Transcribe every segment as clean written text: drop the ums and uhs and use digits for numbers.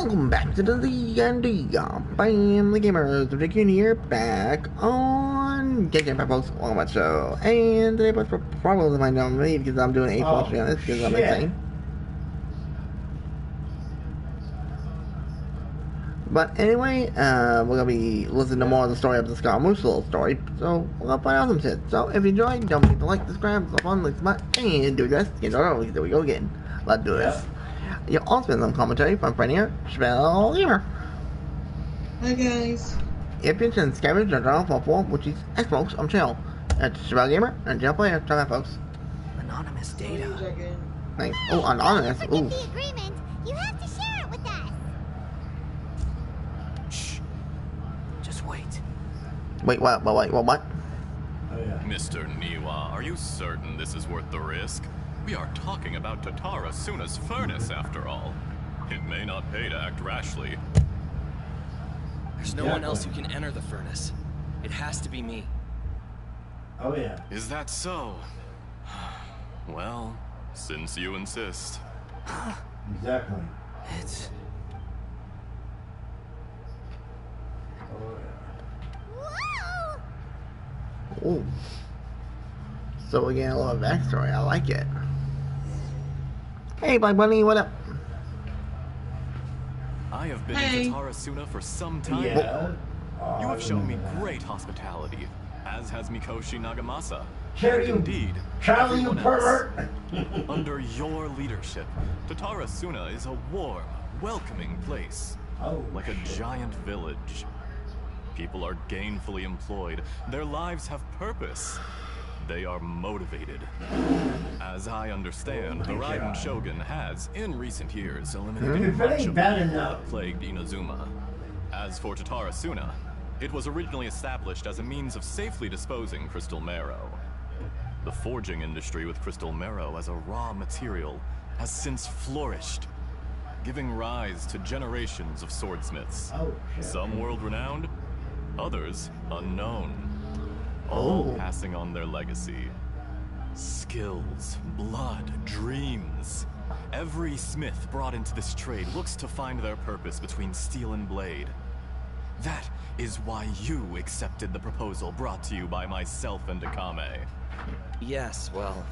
Welcome back to the D&D Family Gamers. Ricky here, back on Genshin folks on my show. And today, folks, will probably might know me because I'm doing a full stream on this because I'm insane. But anyway, we're gonna be listening to more of the story of the Scaramouche little story. So we're gonna find out some shit. So if you enjoyed, don't forget to like, subscribe, so fun, like, smart, and do this. You know, there we go again. Let's do this. You'll also get some commentary from friend here, Spell Gamer. Hi guys. If you're interested in scavenge or draw for which is Xbox on channel. That's Spell Gamer and Jail Player. Check out, folks. Anonymous data. Thanks. Oh, anonymous. Don't Ooh. forget the agreement. You have to share it with us. Shh. Just wait. Wait, what? What? Oh, yeah. Mr. Niwa, are you certain this is worth the risk? We are talking about Tatara Suna's furnace, after all. It may not pay to act rashly. There's no one else who can enter the furnace. It has to be me. Oh, yeah. Is that so? Well, since you insist. Exactly. It's... Oh, yeah. Whoa! Ooh. So we're getting a little backstory. I like it. Hey, Black Bunny, what up? I have been Hey. in Tatara Suna for some time Yeah. now. You have shown me great hospitality, as has Mikoshi Nagamasa. Cherry, And indeed, Charlie, you everyone pervert! else. Under your leadership, Tatara Suna is a warm, welcoming place. Oh, Like a giant village. People are gainfully employed. Their lives have purpose. They are motivated. As I understand, the Raiden Shogun has, in recent years, eliminated If it much ain't of bad the evil enough. that plagued Inazuma. As for Tatara Suna, it was originally established as a means of safely disposing crystal marrow. The forging industry with crystal marrow as a raw material has since flourished, giving rise to generations of swordsmiths. Oh, shit. Some world-renowned, others unknown. All Oh. passing on their legacy. Skills, blood, dreams. Every smith brought into this trade looks to find their purpose between steel and blade. That is why you accepted the proposal brought to you by myself and Akame. Yes, well,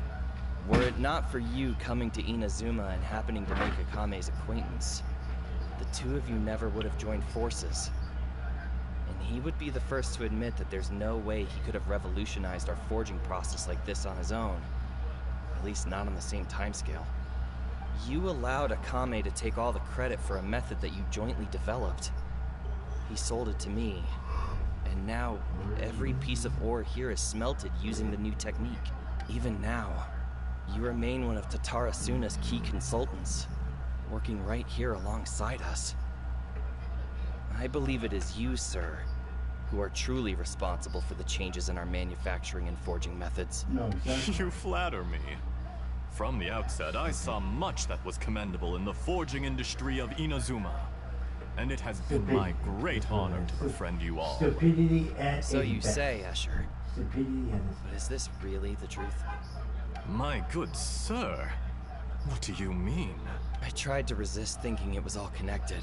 were it not for you coming to Inazuma and happening to make Akame's acquaintance, the two of you never would have joined forces. And he would be the first to admit that there's no way he could have revolutionized our forging process like this on his own. At least not on the same timescale. You allowed Akame to take all the credit for a method that you jointly developed. He sold it to me, and now every piece of ore here is smelted using the new technique. Even now, you remain one of Tatara Suna's key consultants, working right here alongside us. I believe it is you, sir, who are truly responsible for the changes in our manufacturing and forging methods. No, exactly. You flatter me. From the outset, I saw much that was commendable in the forging industry of Inazuma. And it has been my great honor to befriend you all. Stupidity and So you say, Escher. Stupidity and But is this really the truth? My good sir, what do you mean? I tried to resist thinking it was all connected.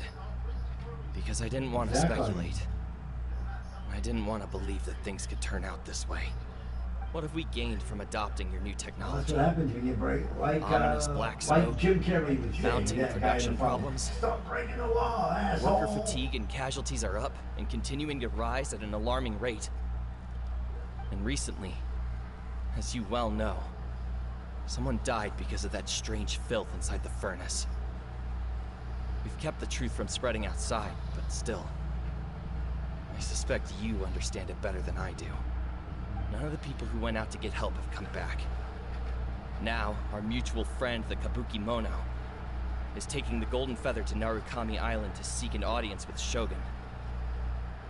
Because I didn't want to Exactly. speculate. I didn't want to believe that things could turn out this way. What have we gained from adopting your new That's technology? what happens when you break, like, Ominous black like smoke, Jim Carrey was saying, mounting that guy in production the front. problems. Stop breaking the law, asshole. Worker fatigue and casualties are up and continuing to rise at an alarming rate. And recently, as you well know, someone died because of that strange filth inside the furnace. We've kept the truth from spreading outside, but still, I suspect you understand it better than I do. None of the people who went out to get help have come back. Now, our mutual friend, the Kabuki Mono, is taking the Golden Feather to Narukami Island to seek an audience with Shogun.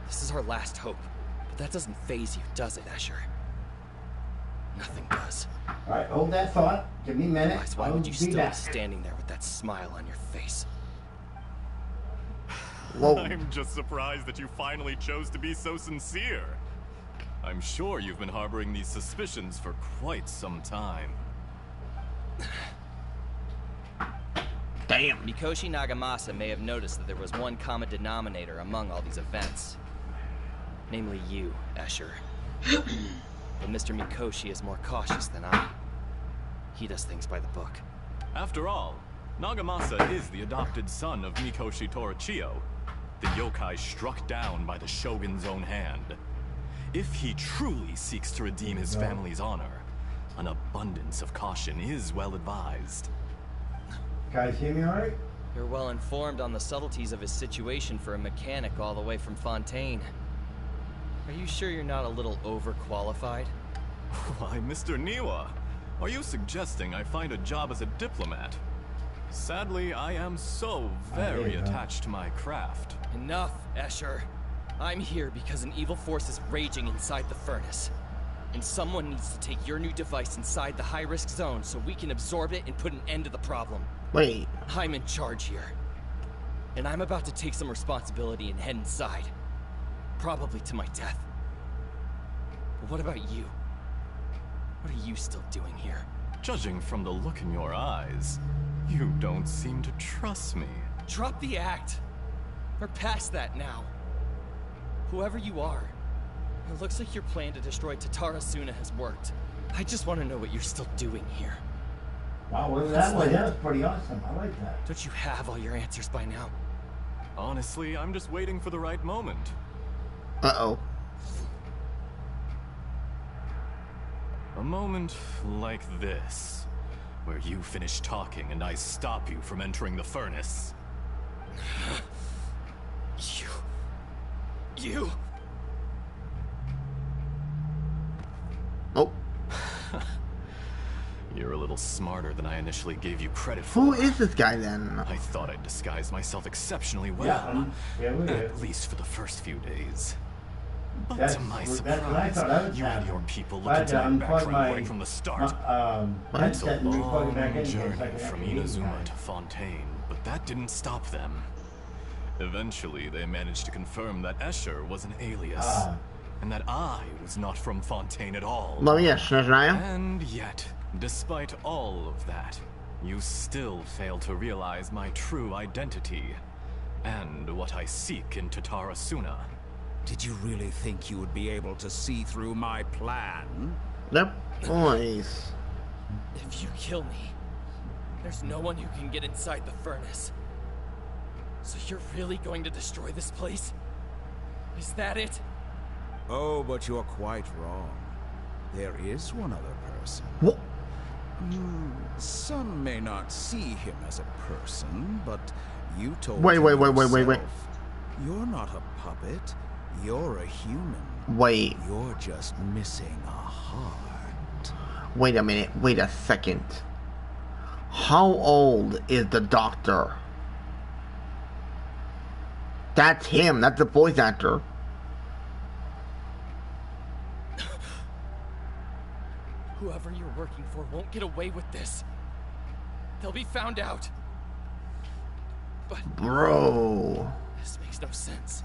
This is our last hope, but that doesn't faze you, does it, Escher? Nothing does. Alright, hold that thought. Give me a minute. Otherwise, why I'll would you be still be back. standing there with that smile on your face? Whoa. I'm just surprised that you finally chose to be so sincere. I'm sure you've been harboring these suspicions for quite some time. Damn. Mikoshi Nagamasa may have noticed that there was one common denominator among all these events. Namely you, Escher. But Mr. Mikoshi is more cautious than I. He does things by the book. After all, Nagamasa is the adopted son of Mikoshi Torichio, the yokai struck down by the shogun's own hand. If he truly seeks to redeem his family's honor, an abundance of caution is well advised. Guys, hear me alright? You're well informed on the subtleties of his situation for a mechanic all the way from Fontaine. Are you sure you're not a little overqualified? Why, Mr. Niwa, are you suggesting I find a job as a diplomat? Sadly, I am so very attached to my craft. Enough, Escher. I'm here because an evil force is raging inside the furnace. And someone needs to take your new device inside the high-risk zone so we can absorb it and put an end to the problem. Wait. I'm in charge here. And I'm about to take some responsibility and head inside. Probably to my death. But what about you? What are you still doing here? Judging from the look in your eyes, you don't seem to trust me. Drop the act. We're past that now. Whoever you are, it looks like your plan to destroy Tatara Suna has worked. I just want to know what you're still doing here. Wow, well, that was pretty awesome. I like that. Don't you have all your answers by now? Honestly, I'm just waiting for the right moment. Uh-oh. A moment like this, where you finish talking and I stop you from entering the furnace. You... Oh. You're a little smarter than I initially gave you credit for. Who is this guy then? I thought I'd disguised myself exceptionally well. Yeah, we did. At least for the first few days. But That's to my what I surprise, thought I was you and having. your people But, looked into my background my- right from the start. It's It's a a long journey from Inazuma to Fontaine, but that didn't stop them. Eventually, they managed to confirm that Escher was an alias, and that I was not from Fontaine at all. Let me guess, Shania? And yet, despite all of that, you still fail to realize my true identity, and what I seek in Tatara Suna. Did you really think you would be able to see through my plan? Yep. Boys. If you kill me, there's no one who can get inside the furnace. So you're really going to destroy this place? Is that it? Oh, but you're quite wrong. There is one other person. What? Some may not see him as a person, but you told Wait, him wait. yourself, you're not a puppet. You're a human. Wait. You're just missing a heart. Wait a minute. Wait a second. How old is the doctor? That's him. That's the voice actor. Whoever you're working for won't get away with this. They'll be found out. But Bro. this makes no sense.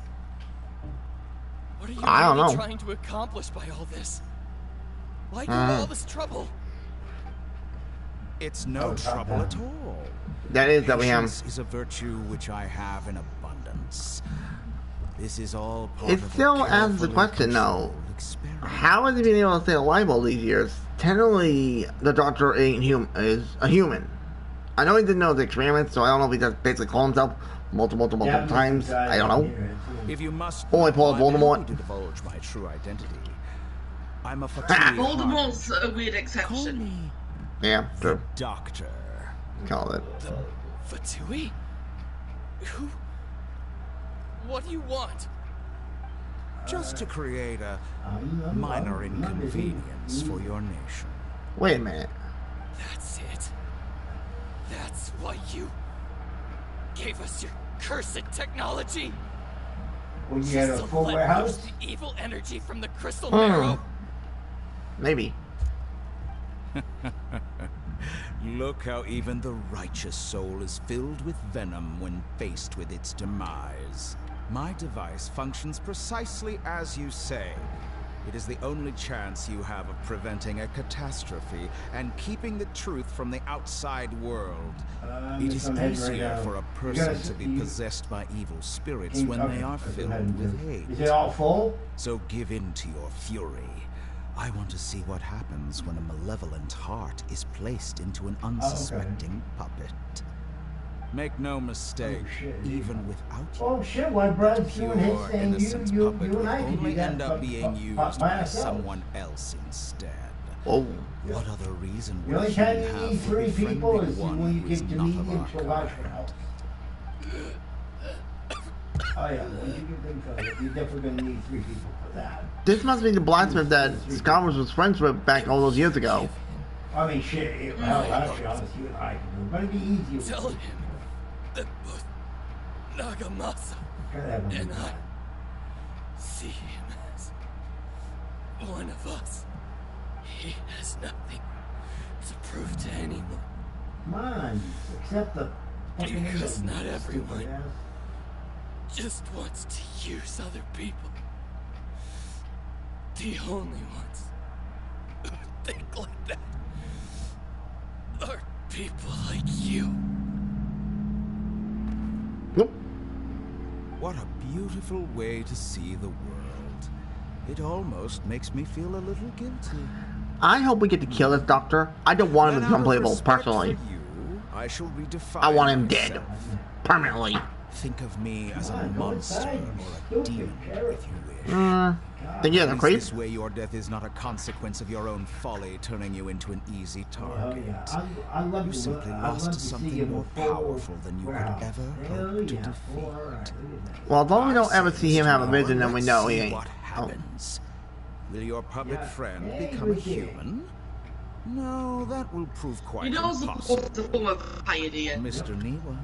What are you I don't really know. trying to accomplish by all this? Why do all this trouble? It's no trouble at all. That is W.M. Patience is a virtue which I have in abundance. This is all part It of a still asks the carefully question, though. controlled experiment. How has he been able to stay alive all these years? Technically, the doctor is a human. I know he didn't know the experiment, so I don't know if he just basically called himself multiple times. I don't know. If you must Only Paul know, I'm Voldemort. happy to divulge my true identity. I'm a Ha! Fatui Voldemort's Hunt. a weird Call exception. me Yeah, true. Doctor. Call it. Fatui? Who? What do you want? Just to create a minor inconvenience for your nation. Wait a minute. That's it. That's why you gave us your cursed technology. When you had a To full let warehouse, loose the evil energy from the crystal marrow. Maybe. Look how even the righteous soul is filled with venom when faced with its demise. My device functions precisely as you say. It is the only chance you have of preventing a catastrophe and keeping the truth from the outside world. It is easier for a person to be possessed by evil spirits when they are filled with hate. Is it all full? So give in to your fury. I want to see what happens when a malevolent heart is placed into an unsuspecting puppet. Make no mistake, even without you, Oh shit, my brother's doing his pure thing. innocence You puppet and will I can do only that end up being used by by ourselves. someone else instead. Oh. What other reason The would only a time human you have need for 3 people befriending is one when you who is get to not of medium our to large kind? health. Oh yeah, once you get them filled, you're definitely gonna need 3 people for that. This must be the blacksmith that Scommers was friends with back all those years ago. I mean, shit, hell, actually, honest, you and I can do it. But it'd be easier. Tell him that both Nagamasa Gotta have and them. I see him as one of us. He has nothing to prove to anyone. Come on, accept the fucking Because English, not everyone stupid ass. just wants to use other people. The only ones who think like that are people like you. Nope. What a beautiful way to see the world. It almost makes me feel a little guilty. I hope we get to kill this doctor. I don't want him to Then become out of playable, respect personally. for you, I shall redefine I want him dead. myself. Permanently. Think of me as a Come on, go monster inside, you or a stupid demon, carrot. if you wish. Then yeah, the Is creep. this way your death is not a consequence of your own folly turning you into an easy Oh target? yeah, I love You to, simply I love lost to see something him more a full powerful than you could warehouse. ever Hell hope to yeah, defeat. full, all right, look at that. Well, as long as we don't I ever say see him this have a to vision, you, then we let's know he see ain't. what Oh. happens. Will your puppet Yeah. friend Hey, become a we did. human? No, that will prove quite You know, impossible. the form of pioneer. Mr. Niwa,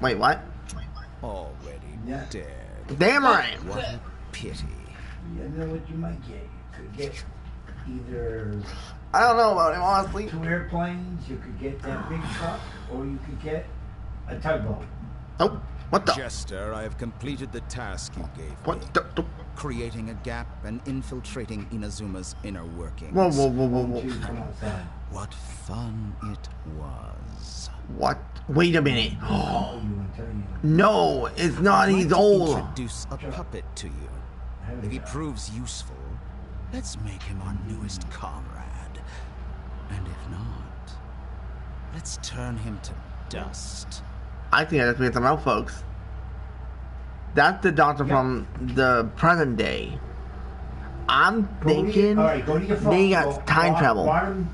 Wait, what? already Yeah. dead. Damn right. What a pity. You know what you might get? You could get either I don't know about him, honestly. 2 airplanes, you could get that big truck, or you could get a tugboat. Oh, what the? Jester, I have completed the task you gave What me. the? Creating a gap and infiltrating Inazuma's inner workings. Whoa, whoa, whoa, whoa, Won't you whoa. come outside? What fun it was. What? Wait a minute. Oh, you want to tell you. No, it's not. I'd He's like to old. Introduce a puppet to you. If he proves useful, let's make him our newest comrade. And if not, let's turn him to dust. I think I just made something out, folks. That's the doctor from the present day. I'm thinking Alright, go to your phone. they Go got time travel. bottom.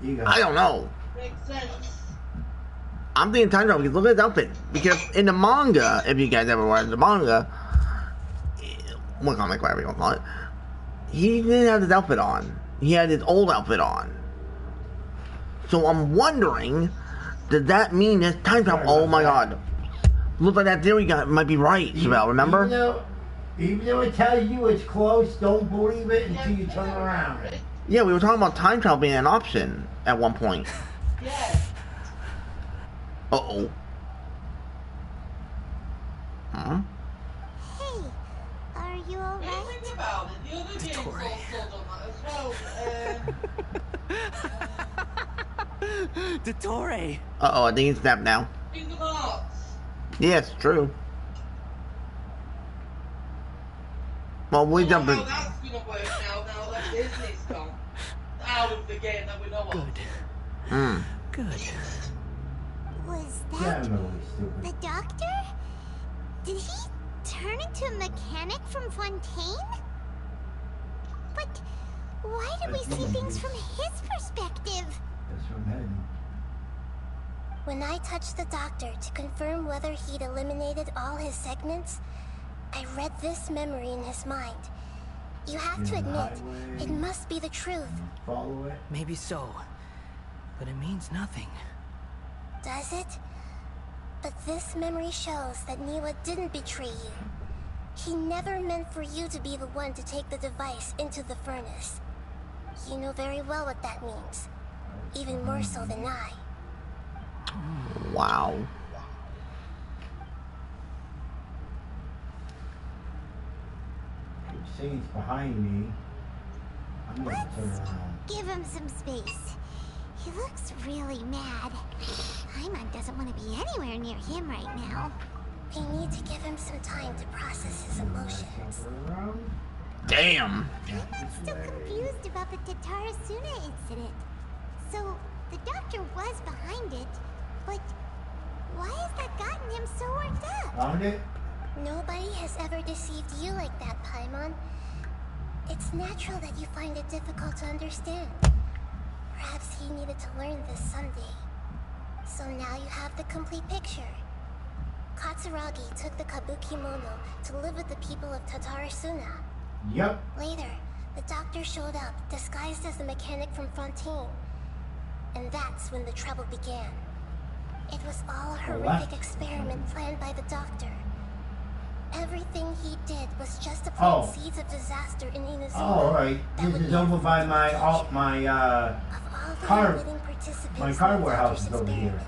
You go. I don't know. Makes sense. I'm thinking time travel because look at his outfit. Because in the manga, if you guys ever read the manga, one comic, whatever you want to call it, he didn't have his outfit on. He had his old outfit on. So I'm wondering, does that mean there's time travel? Oh my god. Looks like that theory might be right, Chevelle, remember? Even though it tells you it's close, don't believe it until you turn around. Yeah, we were talking about time travel being an option at one point. Yeah. Uh-oh. Huh? Hey, are you alright? Think about it. The other game's also done that as well. Dottore! Uh-oh, I think he snapped now. Kingdom Hearts. Yes, true. Well, we jump in. How that's gonna work now that Disney's gone out of the game that we know of. Hmm. Good. Was Yeah, that I'm really stupid. the doctor? Did he turn into a mechanic from Fontaine? But why do we see things from his perspective? That's where I'm heading. When I touched the doctor to confirm whether he'd eliminated all his segments, I read this memory in his mind. You have to Yeah, admit, highway. it must be the truth. Follow it. Maybe so. But it means nothing. Does it? But this memory shows that Niwa didn't betray you. He never meant for you to be the one to take the device into the furnace. You know very well what that means. Even more so than I. Wow. Keep saying it's behind me. Let's give him some space. He looks really mad. Paimon doesn't want to be anywhere near him right now. We need to give him some time to process his emotions. Damn. I'm still confused about the Tatarasuna incident. So, the doctor was behind it, but why has that gotten him so worked up? Found it? Nobody has ever deceived you like that, Paimon. It's natural that you find it difficult to understand. Perhaps he needed to learn this someday. So now you have the complete picture. Katsuragi took the Kabuki Mono to live with the people of Tatarasuna. Yep. Later, the doctor showed up, disguised as the mechanic from Fontaine. And that's when the trouble began. It was all a horrific experiment planned by the doctor. Everything he did was just to plant seeds of disaster in Inazuma. Oh, alright. This is over by my car warehouse is over here.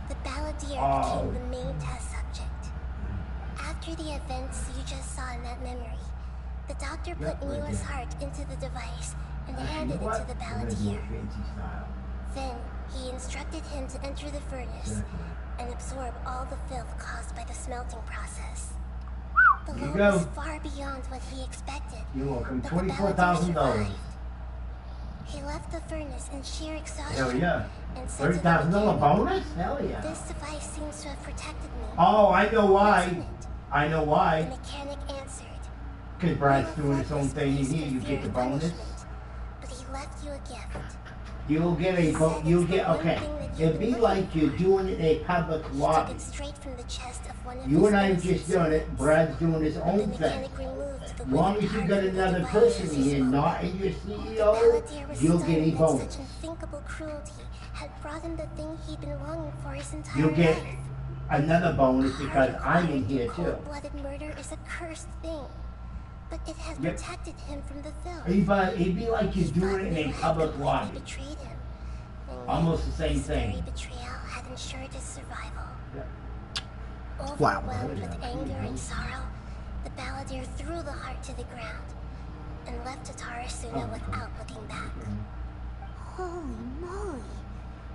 The balladeer became the main test subject. After the events you just saw in that memory, the doctor put Niwa's heart into the device and handed it to the balladeer. Then, he instructed him to enter the furnace and absorb all the filth caused by the smelting process. The load was far beyond what he expected. You're welcome. $24,000. He left the furnace in sheer exhaustion. Hell yeah. And said to the $30,000 mechanic, bonus? Hell yeah. "This device seems to have protected me." Oh, I know why. Wasn't it? I know The why. mechanic answered, Because Brad's doing his own thing in here. You get the bonus. "But he left you a gift." You'll get okay. It'd be like you're doing it in a public He took lobby. it straight from the chest of one of You his and I have nurses. just done it. Brad's doing his The own thing. mechanic removed the As long as you wooden got part of the another device person as in here, well. not in your The CEO, balladeer was you'll get a stunned that bonus. such unthinkable cruelty had brought him the thing he'd been longing for his entire You'll get life. another bonus because I'm in here too. Cold-blooded murder is a cursed thing, but it has Yep. protected him from the filth. It'd be like you're doing it in a public He lobby. betrayed him. And Almost the same this very thing. betrayal had ensured his survival. Wow. Overwhelmed with anger and sorrow, the balladeer threw the heart to the ground and left Tatarasuna without looking back. Holy moly!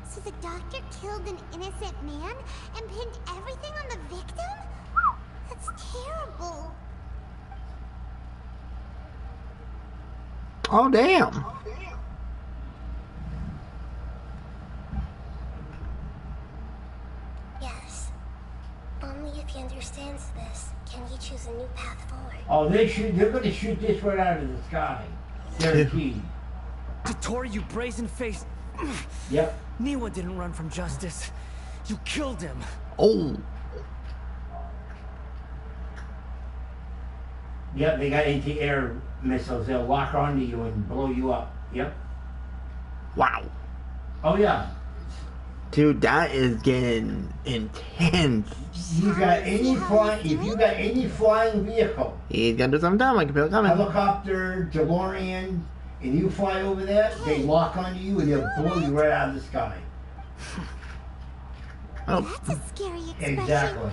So the doctor killed an innocent man and pinned everything on the victim? That's terrible. Oh, damn. Yes. Only if he understands this can he choose a new path forward. Oh, they're going to shoot this right out of the sky. Guaranteed. Tatori, you brazen-faced... Yep. Niwa didn't run from justice. You killed him. Oh. Yep, they got anti-air missiles. They'll lock onto you and blow you up. Yep. Wow. Oh, yeah. Dude, that is getting intense. If you got any flying vehicle, He's gonna do something dumb. I can feel it coming. helicopter, DeLorean, and you fly over there, they lock onto you and they'll blow you right out of the sky. Oh, That's a scary expression. Exactly.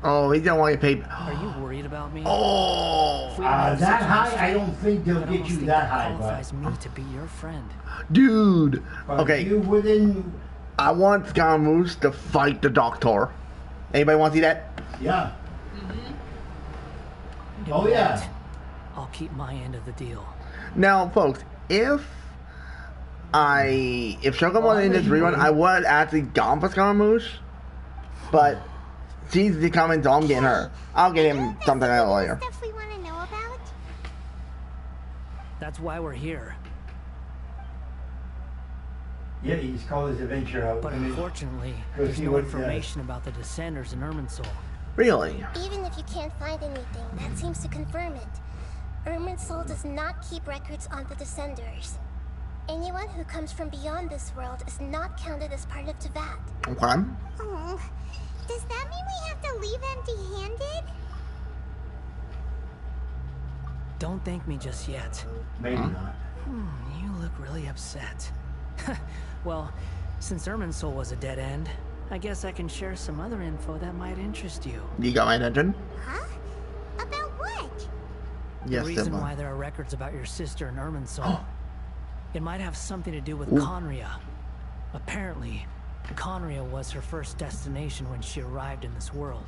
oh, he's gonna want you paid. Are you worried about me? Oh, That high, I don't think they'll get you that high, qualifies but me to be your friend. dude. Okay, you within, I want Scaramouche to fight the Doctor. Anybody want to see that? yeah. It Oh, won't. yeah. I'll keep my end of the deal. Now, folks, if Shogun wasn't in this rerun, I would actually gone for Scaramouche, but she's coming, so I'm getting her. I'll get him something else later. Stuff we want to know about? That's why we're here. Yeah, he just called his adventure out. But I mean, unfortunately, go there's see no what, information about the Descenders in Irminsul. Really? Even if you can't find anything, that seems to confirm it. Irminsul does not keep records on the Descenders. Anyone who comes from beyond this world is not counted as part of Tevat. Okay. Oh, does that mean we have to leave empty-handed? Don't thank me just yet. Maybe not. You look really upset. Well, since Irminsul was a dead end, I guess I can share some other info that might interest you. You got my attention? Huh? About what? Yes, the reason Simba. why there are records about your sister in Irminsul. It might have something to do with Conria. Apparently, Conria was her first destination when she arrived in this world.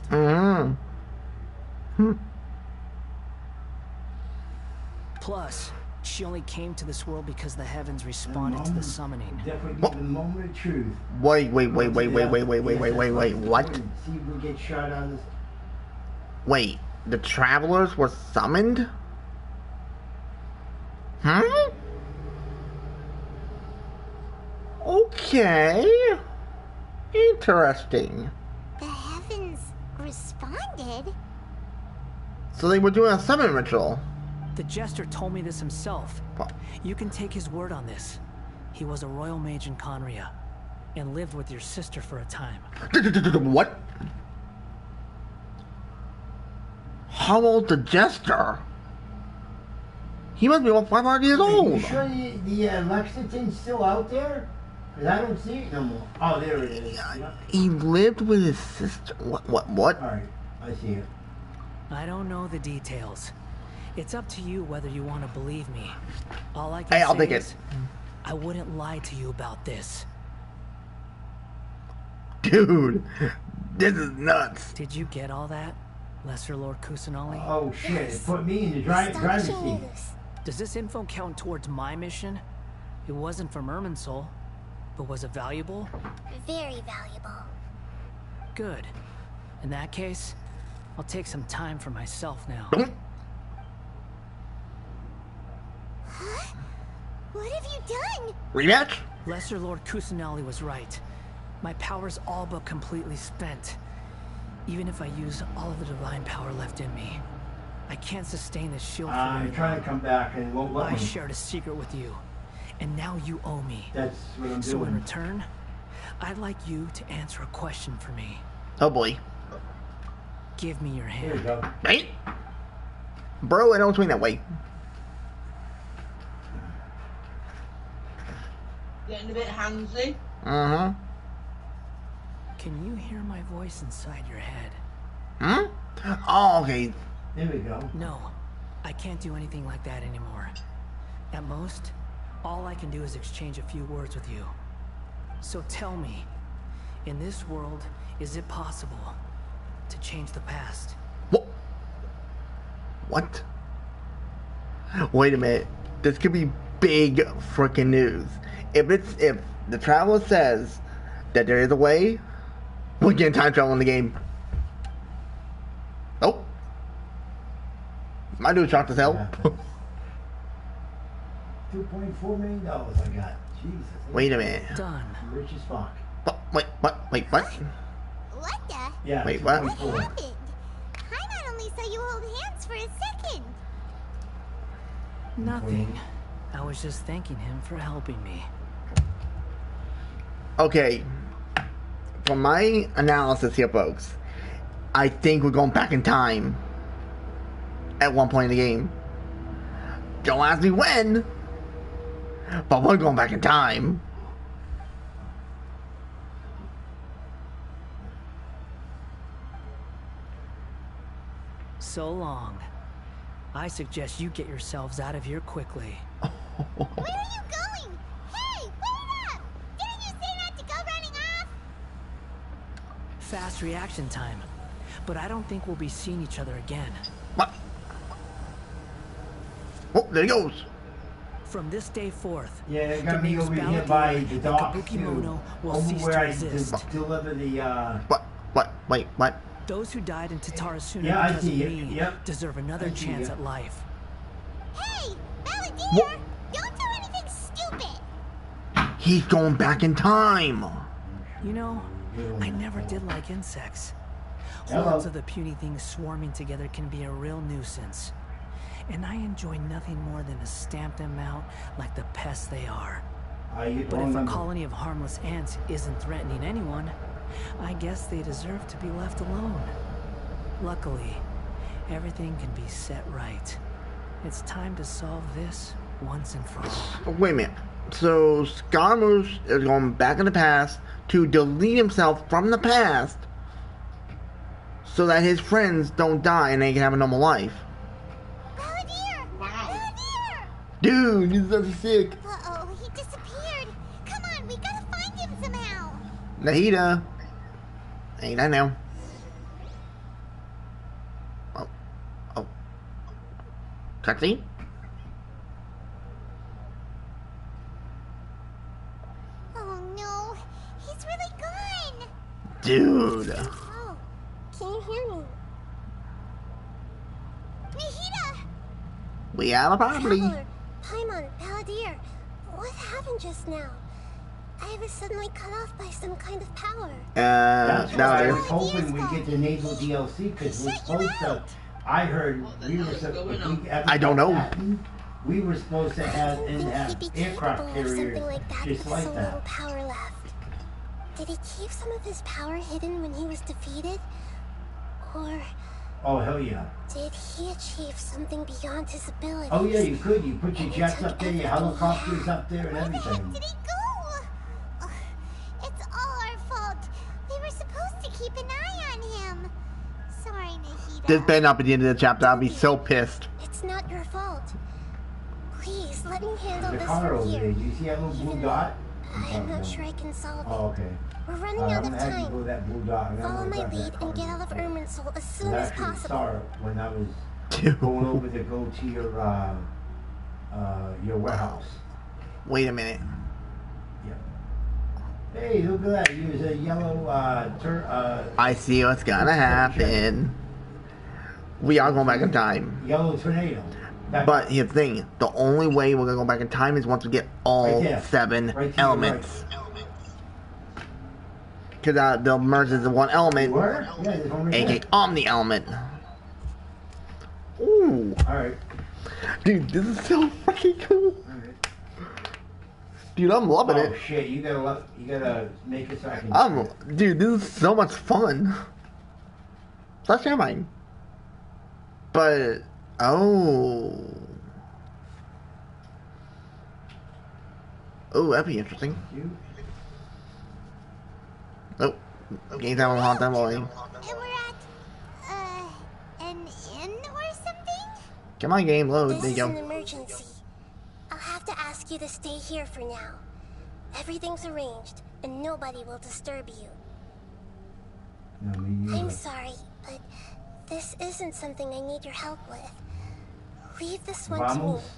Plus, she only came to this world because the heavens responded to the summoning. Definitely the moment of truth. Wait, what? See if we get shot on this. Wait, the travelers were summoned? Okay. Interesting. The heavens responded? So they were doing a summon ritual. The jester told me this himself. You can take his word on this. He was a royal mage in Conria and lived with your sister for a time. What? How old's the jester? He must be about 500 years old. You sure the Lexington's still out there? Because I don't see it no more. Oh, there it is. Yep. He lived with his sister. What? Alright, I see it. I don't know the details. It's up to you whether you want to believe me. All I can say is, I wouldn't lie to you about this. Dude, this is nuts. Did you get all that, Lesser Lord Kusanali? Oh shit, it put me in the driver's seat. Does this info count towards my mission? It wasn't from Irminsul, but was it valuable? Very valuable. Good. In that case, I'll take some time for myself now. Huh? What have you done? Rematch? Lesser Lord Kusanali was right. My power's all but completely spent. Even if I use all of the divine power left in me, I can't sustain this shield for very I'm trying to come back and it won't let I me. shared a secret with you, and now you owe me. That's what I'm doing. So in return, I'd like you to answer a question for me. Oh boy. Give me your There you hand. go. Right? Bro, I don't swing that way. Getting a bit handsy. Can you hear my voice inside your head? Oh, okay. There we go. No, I can't do anything like that anymore. At most, all I can do is exchange a few words with you. So tell me, in this world, is it possible to change the past? What? Wait a minute. This could be big freaking news. If the traveler says that there is a way, we're getting time travel in the game. Oh. My dude shocked as hell. $2.4 million I got. Jesus. Wait a minute. Done. I'm rich as fuck. Wait, what? What the? Yeah. Wait, what? 2.4. What happened? I not only saw you hold hands for a second. Nothing. I was just thanking him for helping me. Okay. From my analysis here, folks, I think we're going back in time at one point in the game. Don't ask me when, but we're going back in time. So long. I suggest you get yourselves out of here quickly. Where are you going? Hey, wait up! Didn't you say not to go running off? Fast reaction time. But I don't think we'll be seeing each other again. What? Oh, there he goes. From this day forth, Yeah, it got the me names over here by the Balladeer docks and too. Kabuki-mono will Over cease where to I exist. deliver the Wait, what? Those who died in Tatarasuna Yeah, I because of see it. me Yep. deserve another I see chance it. at life. Hey, Balladeer! What? Don't do anything stupid! He's going back in time. You know, I never did like insects. Hello. Hordes of the puny things swarming together can be a real nuisance. And I enjoy nothing more than to stamp them out like the pests they are. But if a colony of harmless ants isn't threatening anyone, I guess they deserve to be left alone. Luckily, everything can be set right. It's time to solve this once and for all. Wait a minute. So Scaramouche is going back in the past to delete himself from the past so that his friends don't die and they can have a normal life. Balladeer! dude, he's so sick. Uh-oh, he disappeared. Come on, we gotta find him somehow. Nahida. Ain't I now? Oh. Oh. Cutscene? Oh no, he's really gone. Dude. Oh, can you hear me? Nahida! We have a problem. Traveler, Paimon, Palladir, what happened just now? I was suddenly cut off by some kind of power. That's no, why I there's... was hoping we'd get the naval DLC because we're supposed to. I heard we were supposed. I don't know. We were supposed to have He'd be aircraft capable of carriers something like that just with like so little that. power left. Did he keep some of his power hidden when he was defeated? Or Oh hell yeah! did he achieve something beyond his abilities? Oh yeah, you could. You put your And he jets took up there, your everything he helicopters had. up there, and Where the everything. heck did he go? Ugh, it's all our fault. We were supposed to keep an eye on him. Sorry, Nahida. This better not be the end of the chapter. I'll be so pissed. It's not your fault. Please, let me handle There's a this car from over here. there. Do you see that little blue Even dot? I'm not sure I can solve it. Oh okay. We're running I'm out of gonna have you go time. that blue dot. Follow my lead and get out of Irminsul as soon as I possible. saw it when I was Dude. going over to go to your warehouse. Wait a minute. Yeah. Hey, look at that. Use a yellow I see what's gonna happen. We are going back in time. yellow tornado. But here's the thing. The only way we're gonna go back in time is once we get all Right there. 7 Right to your elements. Because they'll merge as one element, Where? Yeah, there's one right aka there. Omni element. Ooh. Alright. Dude, this is so fucking cool. Alright. Dude, I'm loving Oh it. shit, you gotta make it so I can Dude, this is so much fun. That's mine. But, oh. Oh, that'd be interesting. you. Oh, game time on hot time boy. And we're at, an inn or something? Come on, game, load. This There you is an go. emergency. I'll have to ask you to stay here for now. Everything's arranged, and nobody will disturb you. No, me I'm neither. sorry, but this isn't something I need your help with. Leave this one to me. Vamos?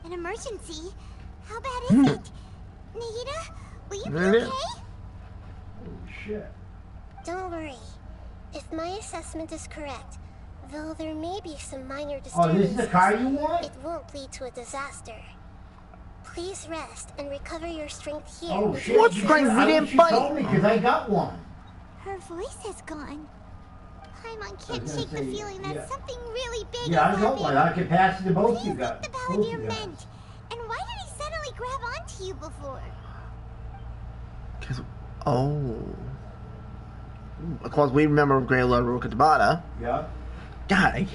An emergency? How bad is it? Nahida, will you be okay? Oh shit. Don't worry. If my assessment is correct, though there may be some minor Oh, disturbances, this is the car you want? it won't lead to a disaster. Please rest and recover your strength here. Oh with shit. What's you going should- we I didn't wish you fight? told me because I got one. Her voice is gone. Paimon can't gonna shake the say, feeling that yeah. something really big Yeah, I is got one. happening. I could pass it to both What you do guys. the Both Palladir you guys. meant? And why did he suddenly grab onto you before? Cause, oh. Of course, we remember Grey Lord Ruka Tabata. Yeah. God.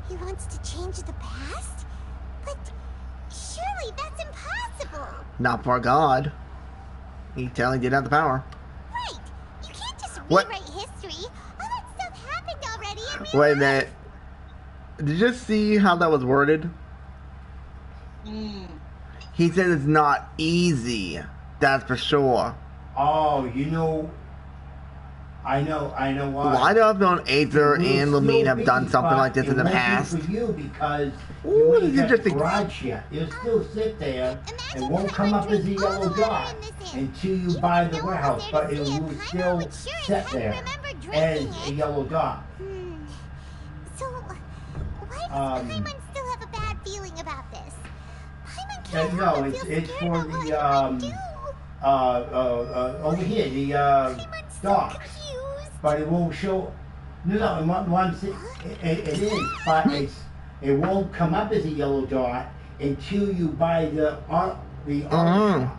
He wants to change the past? But surely that's impossible. Not for God. He totally did have the power. Right. You can't just What? rewrite history. All that stuff happened already in real Wait a life. minute. Did you just see how that was worded? He said it's not easy. That's for sure. Oh, you know. I know why. Why do I feel Aether It will and still Lumine have be, done something but like this in the it won't be past? for you because Ooh, you this ain't is got the interesting. garage yet. It'll still sit there Imagine and won't Paimon come up as a drank all yellow the water dot in this inn. until you Even buy if the no one was warehouse, there but to it see it, will Paimon still would sure as sit heck there remember as drinking a it. yellow dot. So, why does Paimon still have a bad feeling about this? Paimon can't No, help but it's feel it's scared for about what the he might do. over here the Paimon's so docks, confused. but it won't show. No, once it is, but it won't come up as a yellow dot until you buy the orange shop.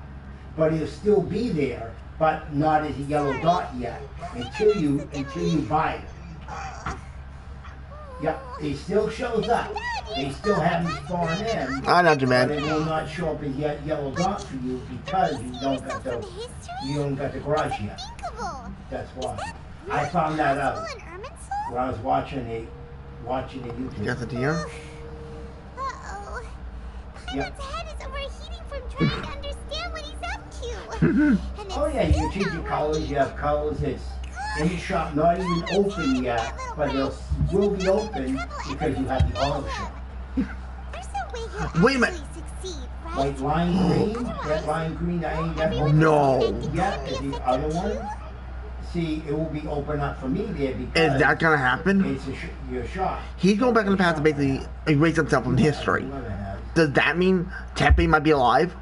But it'll still be there, but not as a yellow dot yet until you buy it. Yeah, he still shows up. They still haven't spawned in. I know you, man. But it will not show up as yellow dot for you because you don't got the garage yet. That's why. I found that out when I was watching a YouTube. Got the deer? Uh-oh. Yep. Paimon's head is overheating from trying to understand what he's up to. And Oh yeah, you can change your colors. You have colors. It's in the shop, not even open yet, but it will be open because you have the auto shop. There's no way he'll Wait a minute. actually succeed, right? Like lime green, that lime green I ain't got open. No. Yeah, and the other one. See, it will be open up for me there because Is that gonna happen? it's your shop. He's going back in the past to basically erase himself from history. Does that mean Tepe might be alive?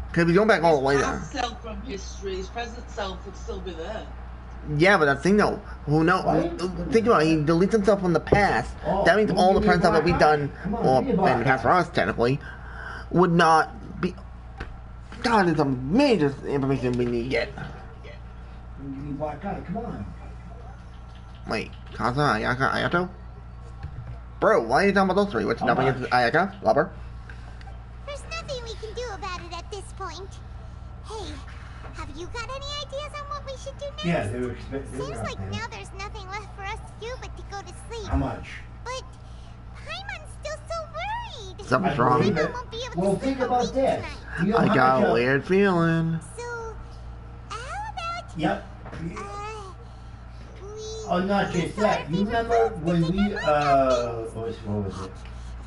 Because he's going back all the way there. His past self from history, his present self would still be there. Yeah, but that's the thing though. Who knows? Think about it. He deletes himself from the past. That means all the present stuff that we've done, or in the past for us technically, would not be. God, there's some major information we need to get. Come on. Wait, Kaza, Ayaka, Ayato? Bro, why are you talking about those three? What's nothing against Ayaka? Lover? There's nothing we can do about it at this point. Hey, have you got any ideas on what we should do next? Yeah, they were expecting. Seems like now there's nothing left for us to do but to go to sleep. How much? But Paimon's still so worried. Something's wrong. Believe it. Won't be able to Well, sleep think a about week this. tonight. You know I how got much a weird feeling. So, how about Yep. we? Oh, not just that. You remember when we what was it?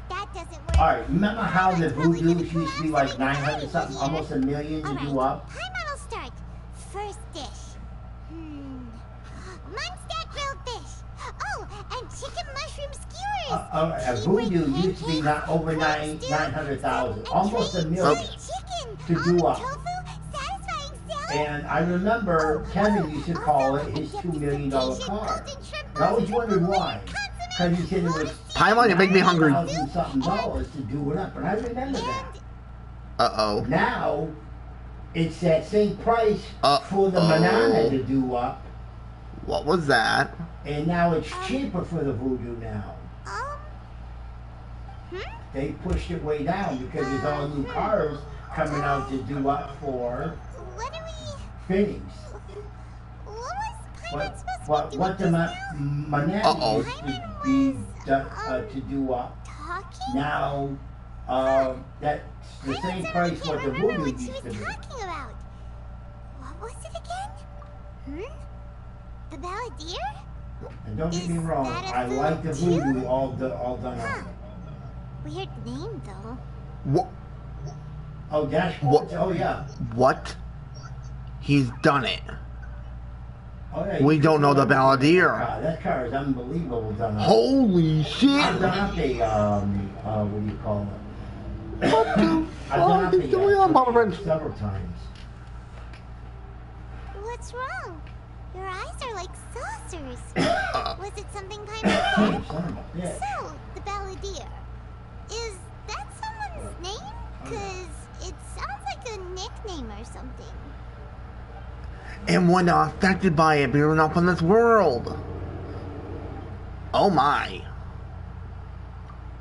That doesn't work. All right. Remember how the voodoos used to be like 900 something, almost $1 million to do up? Paimon will start. First dish. Munster grilled fish. Oh, and chicken mushroom skewers. A voodoo used to be not over 900,000, almost $1 million to do up. And I remember Kevin used to call it his $2 million car. And I always wondered why. Because he said it was Paimon, you make me hungry. $1,000 something to do it up. And I remember that. Uh-oh. Now, it's that same price for the banana to do up. What was that? And now it's cheaper for the voodoo now. They pushed it way down because there's all new cars coming out to do up for Finney's. What the banana used to be to do up. Now, that's the same price what the voodoo used to be. What was it again? The Balladeer? And don't get me wrong, I like the voodoo all done up. Weird name though. What? Oh, dashboards? Oh, yeah. What? He's done it. Oh, yeah, We don't know the Balladeer. That car is unbelievable done up. Holy shit! I've done up a, what do you call it? What the fuck is going on, Papa Friends? Several times. What's wrong? Your eyes are like saucers. Was it something kind of said? Yeah. So, the Balladeer. Is that someone's name? Cause it sounds like a nickname or something. And we're not affected by it, because we're not from this world. Oh my.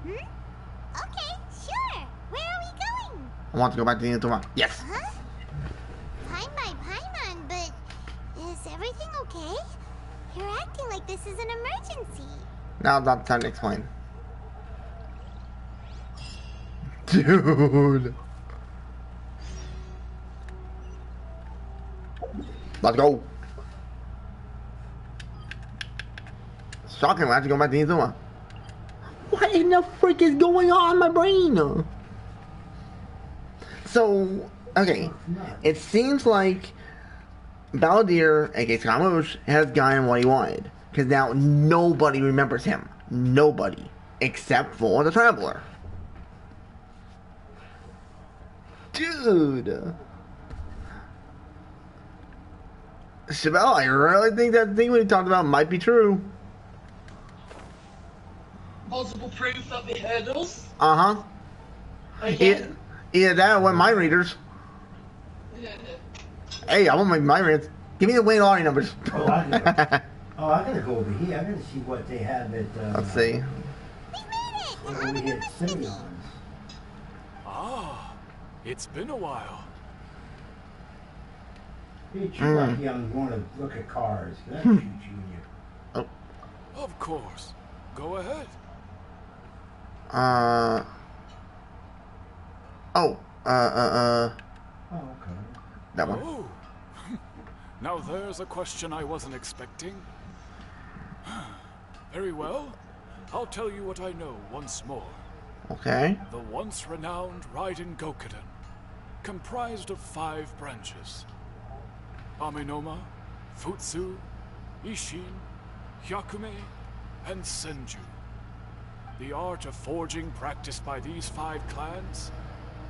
Okay, sure. Where are we going? I want to go back to the end tomorrow. Yes. Huh? Paimon, but is everything okay? You're acting like this is an emergency. Now that's time to explain. Dude. Let's go. Shocking, we're actually going back to Inazuma. What in the frick is going on in my brain? So, okay. It seems like Balladeer, aka Scaramouche, has gotten what he wanted. Because now nobody remembers him. Nobody. Except for the Traveler. Dude. Chevelle, I really think that thing we talked about might be true. Multiple proof that they heard us. Uh-huh. Okay. Either that or one of my readers. Hey, I want my readers. Give me the Wayne Laurie numbers. Oh, I know. Oh, I gotta go over here. I gotta see what they have at. Let's see. Over here at Simeon's. Ah, it's been a while. Hey, you like young want to look at cars. That's you, Junior. Oh. Of course. Go ahead. Oh, okay. that one. Oh. Now there's a question I wasn't expecting. Very well. I'll tell you what I know once more. Okay. The once renowned Raiden Gokuden, comprised of 5 branches. Aminoma, Futsu, Ishin, Hyakume, and Senju. The art of forging practiced by these 5 clans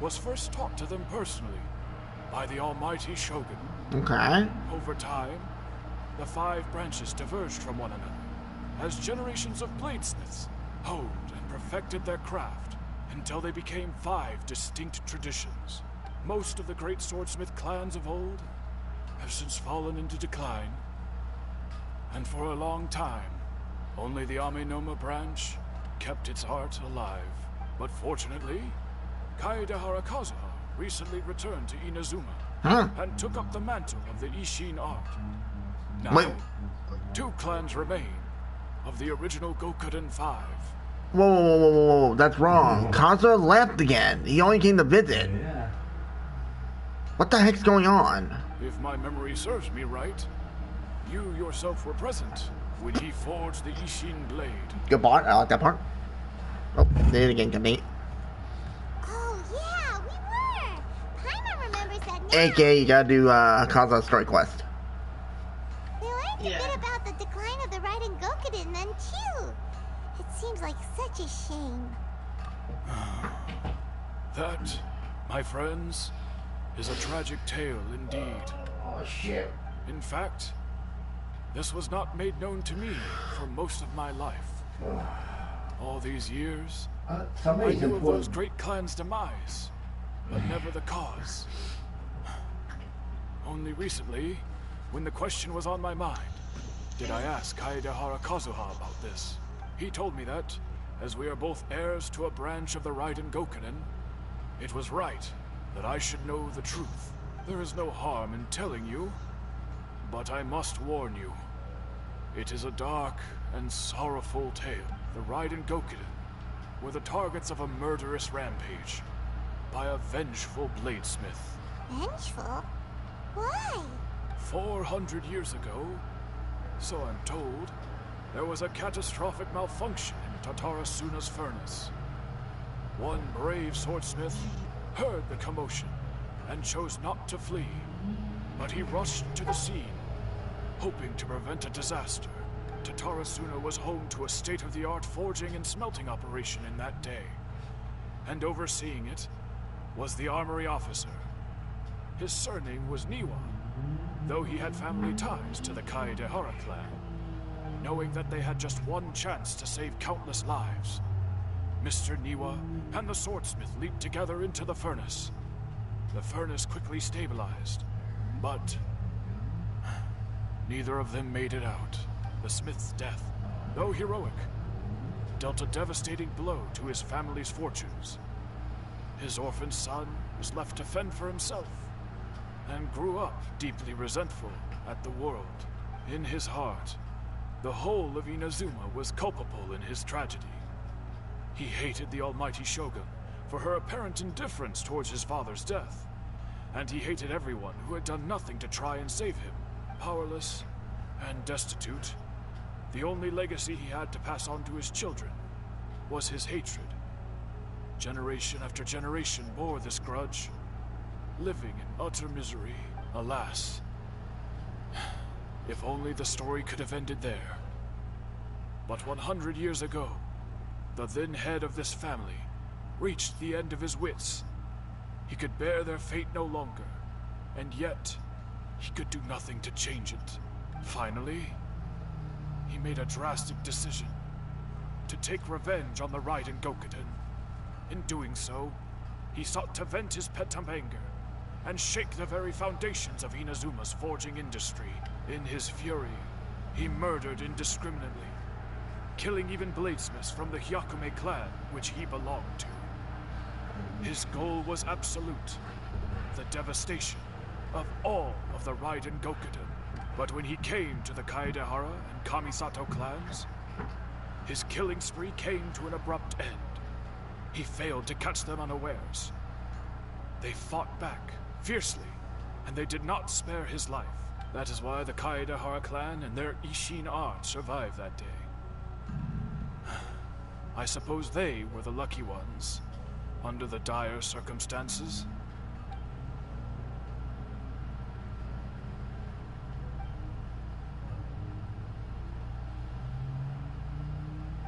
was first taught to them personally by the almighty Shogun. Okay. Over time, the 5 branches diverged from one another as generations of bladesmiths honed and perfected their craft until they became 5 distinct traditions. Most of the great swordsmith clans of old have since fallen into decline, and for a long time, only the Aminoma branch kept its art alive. But fortunately, Kaedehara Kazuha recently returned to Inazuma and took up the mantle of the Ishin art. Now, Wait. 2 clans remain of the original Gokuden 5. Whoa, that's wrong. Kazuha left again. He only came to visit. Yeah. What the heck's going on? If my memory serves me right, you yourself were present when he forged the Ishin blade. Good part. I like that part. Oh, did it again, Nate. Oh, yeah, we were. Paimon remembers that now. AK, you gotta do Kazuha's story quest. We learned a bit about the decline of the Raiden Gokuden then, too. It seems like such a shame. That, my friends, is a tragic tale indeed. Oh, shit. In fact, this was not made known to me for most of my life. All these years, I Somebody's knew of those important. great clans' demise, but never the cause. Only recently, when the question was on my mind, did I ask Kaedehara Kazuha about this. He told me that, as we are both heirs to a branch of the Raiden Gokuden, it was right that I should know the truth. There is no harm in telling you, but I must warn you. It is a dark and sorrowful tale. The Raiden Gokuden were the targets of a murderous rampage by a vengeful bladesmith. Vengeful? Why? 400 years ago, so I'm told, there was a catastrophic malfunction in Tatarasuna's furnace. One brave swordsmith heard the commotion and chose not to flee, but he rushed to the scene, hoping to prevent a disaster. Tatarasuna was home to a state-of-the-art forging and smelting operation in that day, and overseeing it was the armory officer. His surname was Niwa, though he had family ties to the Kaedehara clan. Knowing that they had just one chance to save countless lives, Mr. Niwa and the swordsmith leaped together into the furnace. The furnace quickly stabilized, but neither of them made it out. The smith's death, though heroic, dealt a devastating blow to his family's fortunes. His orphan son was left to fend for himself, and grew up deeply resentful at the world. In his heart, the whole of Inazuma was culpable in his tragedy. He hated the almighty Shogun for her apparent indifference towards his father's death, and he hated everyone who had done nothing to try and save him. Powerless and destitute, the only legacy he had to pass on to his children was his hatred. Generation after generation bore this grudge, living in utter misery. Alas, if only the story could have ended there. But 100 years ago, the then head of this family reached the end of his wits. He could bear their fate no longer, and yet he could do nothing to change it. Finally, he made a drastic decision to take revenge on the Raiden Gokuden. In doing so, he sought to vent his pent anger and shake the very foundations of Inazuma's forging industry. In his fury, He murdered indiscriminately, killing even bladesmiths from the Hyakume clan, which he belonged to. His goal was absolute, the devastation of all of the Raiden Gokuden. But when he came to the Kaedehara and Kamisato clans, his killing spree came to an abrupt end. He failed to catch them unawares. They fought back, fiercely, and they did not spare his life. That is why the Kaedehara clan and their Ishin art survived that day. I suppose they were the lucky ones, under the dire circumstances.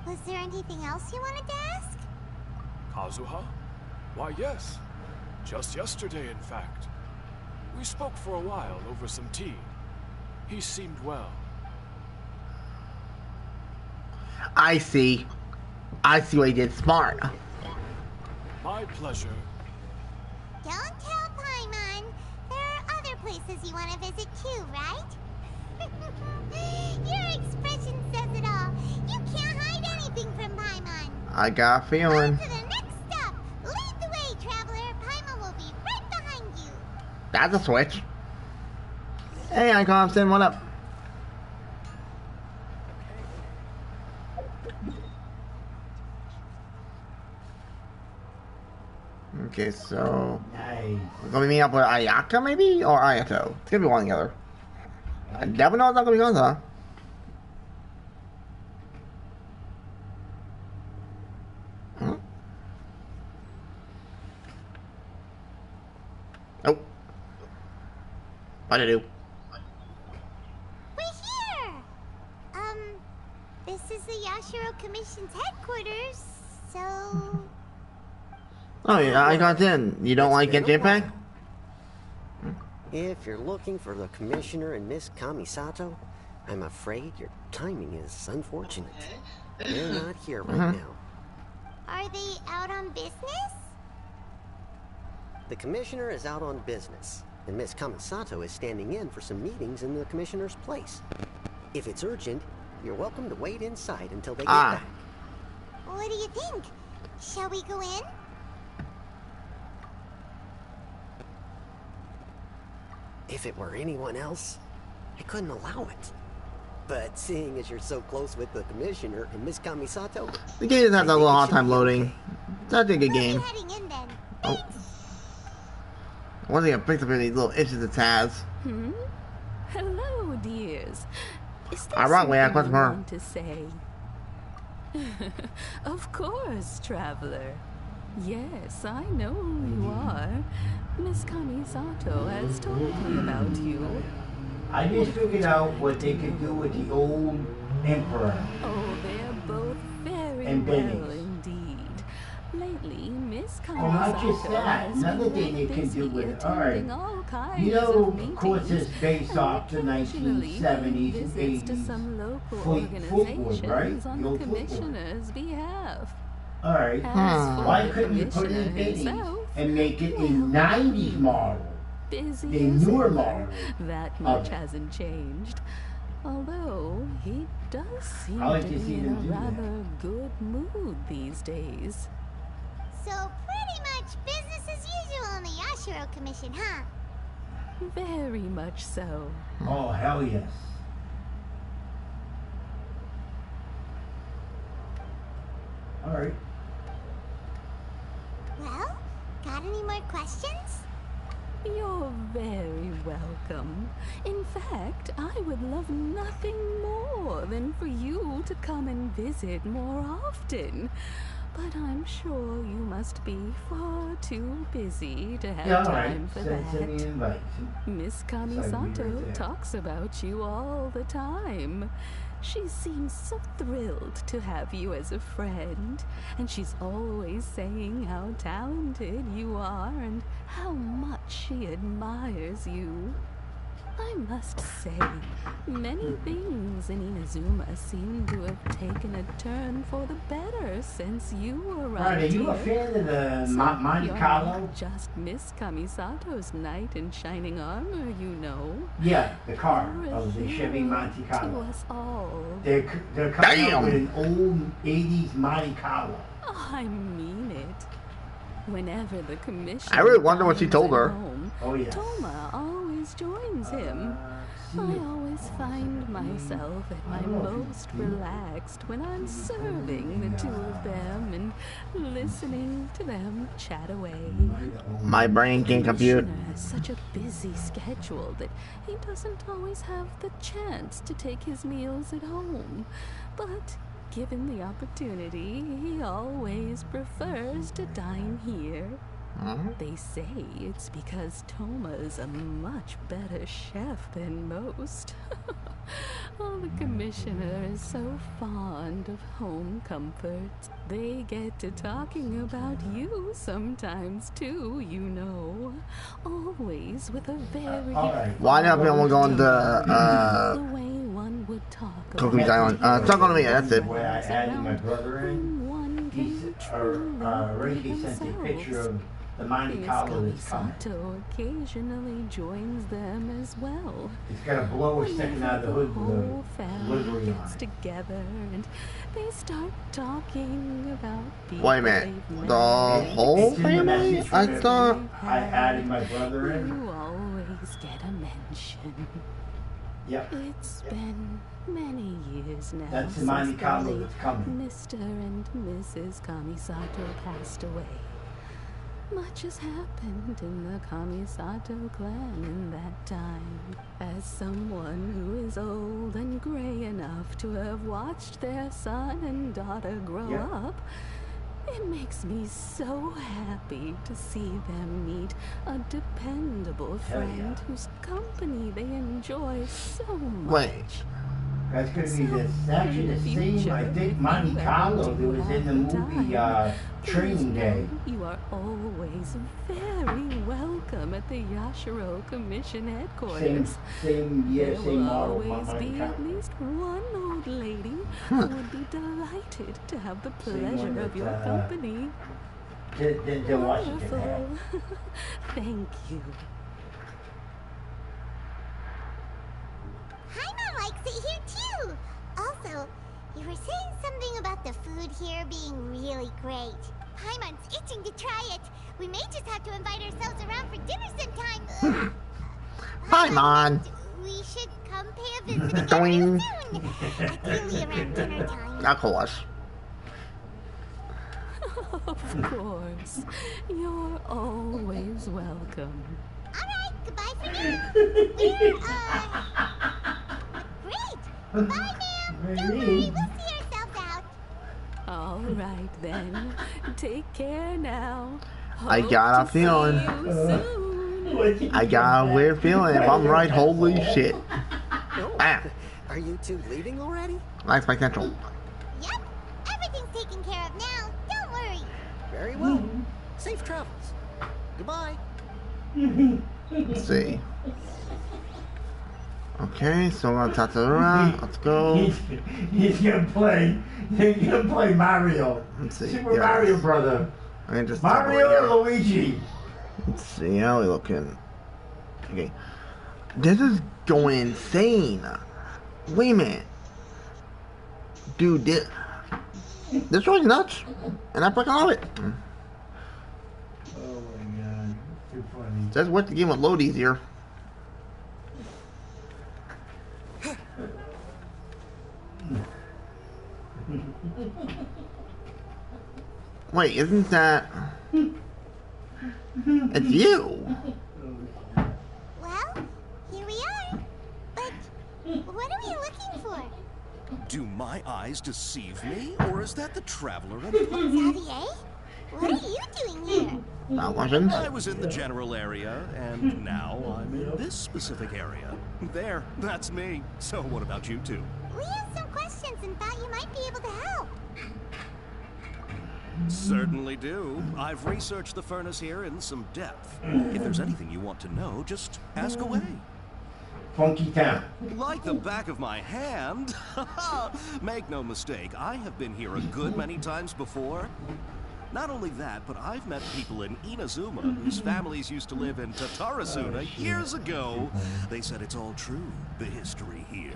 Was there anything else you wanted to ask? Kazuha? Why, yes. Just yesterday, in fact. We spoke for a while over some tea. He seemed well. I see. I see what he did. Smart. My pleasure. Don't tell Paimon. There are other places you want to visit too, right? Your expression says it all. You can't hide anything from Paimon. I got a feeling. On to the next stop. Lead the way, traveler. Paimon will be right behind you. That's a switch. Hey, Icomson, what up? Okay, so Nice. we're gonna be meeting up with Ayaka, maybe, or Ayato. It's gonna be one together. I never know it's not gonna be Gonza. Huh? Oh. What to do? We're here. This is the Yashiro Commission's headquarters, so... Oh yeah, I got in. You don't like Genshin Impact? If you're looking for the Commissioner and Miss Kamisato, I'm afraid your timing is unfortunate. They're not here right now. Are they out on business? The Commissioner is out on business, and Miss Kamisato is standing in for some meetings in the Commissioner's place. If it's urgent, you're welcome to wait inside until they get back. What do you think? Shall we go in? If it were anyone else, I couldn't allow it. But seeing as you're so close with the Commissioner and Miss Kamisato... The game has a little hard time loading. That's a good game. Heading in then. Oh. One thing I picked up in these little itches it has. Hello, dears. Is there Ironically, I something question you her. want to say? Of course, traveler. Yes, I know who you are. Miss Kamisato has told me about you. I just figured out what they could do with the old Emperor. Oh, they're both very And well Benny's. indeed. Lately, Miss Oh, not just Kamisato that. has Another been thing they can busy do with it. All attending right. all kinds You know, of of course, meetings, it's based and off the occasionally 1970s and visits to 80s. some local Fleetwood, organizations right? on The the old Fleetwood. commissioner's behalf. All right. As for Why the couldn't you put it in commissioner Benny's himself, and make it a well, 90s model? busy The as newer ever. model. That of much it. hasn't changed. Although he does seem I like to to be see in them a do that. rather good mood these days. So pretty much business as usual in the Yashiro Commission, huh? Very much so. Oh, hell yes. All right. Well, got any more questions? You're very welcome. In fact, I would love nothing more than for you to come and visit more often. But I'm sure you must be far too busy to have Yeah, all right. time for Send me an that. invite. Miss So I'd be right Kamisato there. talks about you all the time. She seems so thrilled to have you as a friend, and she's always saying how talented you are and how much she admires you. I must say, many things in Inazuma seem to have taken a turn for the better since you arrived Right, are you here. a fan of the So Monte you're Carlo? not just Miss Kamisato's knight in shining armor, you know. Yeah, the car You're of the Chevy Monte to Carlo. us all. They're coming out with an old 80s Monte Carlo. Oh, I mean it. Whenever the commissioner I really wonder what she dines told at her. home, Oh, yes. Toma always joins him. I always find myself at my most relaxed when I'm serving the two of them and listening to them chat away. My brain can't The compute. commissioner has such a busy schedule that he doesn't always have the chance to take his meals at home. But given the opportunity, he always prefers to dine here. They say it's because Toma's a much better chef than most. Oh, the commissioner is so fond of home comforts. They get to talking about you sometimes too, you know. Always with a very Why not be able to go on the way one would talk Cookies about Island? It's not gonna be, that's it. Where I added my brother in, one he's Reiki sent a picture of the Monte Carlo that's coming. Kamisato occasionally joins them as well. It's got a blower sticking out of the hood The with whole a family livery gets on it. together and they start talking about people Wait a minute. they've The met. whole It's in the family? message I that thought. I added my brother in. You always get a mention. Yep. It's been many years now That's the since Monte the Carlo late that's coming. Mr. and Mrs. Kamisato passed away. Much has happened in the Kamisato clan in that time. As someone who is old and gray enough to have watched their son and daughter grow up, it makes me so happy to see them meet a dependable friend whose company they enjoy so much. Wait. That's going to be actually the same, I think, Monte Carlo that was in the movie Training Day. You are always very welcome at the Yashiro Commission headquarters. Same year, There same will model. always Monte be Carlo. at least one old lady who would be delighted to have the pleasure of your company. They're Washington. Wonderful. Thank you. Paimon likes it here too. Also, you were saying something about the food here being really great. Paimon's itching to try it. We may just have to invite ourselves around for dinner sometime. Paimon! We should come pay a visit again real soon. Ideally around dinner time. Of course. Of course. You're always welcome. Alright, goodbye for now. Great! Bye, ma'am! Don't worry, we'll see ourselves out. All right then. Take care now. I got a Hope to see feeling. you soon. I got a weird feeling. If I'm right, holy shit. Bam. Are you two leaving already? That's my central. Yep, everything's taken care of now. Don't worry. Very well. Safe travels. Goodbye. Let's see. Okay, so we're gonna Tatsuura. Let's go. He's gonna play Mario. Let's see. Super Yeah. Mario Brother. I can just Mario yeah. and Luigi. Let's see how we looking. Okay. This is going insane. Wait a minute. Dude, this was nuts. And I fucking love it. Oh my god. Too funny. Says what the game would load easier. Wait, isn't that... It's you! Well, here we are. But what are we looking for? Do my eyes deceive me, or is that the traveler? Xavier? What are you doing here? Questions? I was in the general area, and now I'm in this specific area. There, that's me. So what about you two? We have some questions and thought you might be able to help. Certainly do. I've researched the furnace here in some depth. If there's anything you want to know, just ask away. Funky town. Like the back of my hand. Make no mistake, I have been here a good many times before. Not only that, but I've met people in Inazuma whose families used to live in Tatarasuna years ago. They said it's all true, the history here.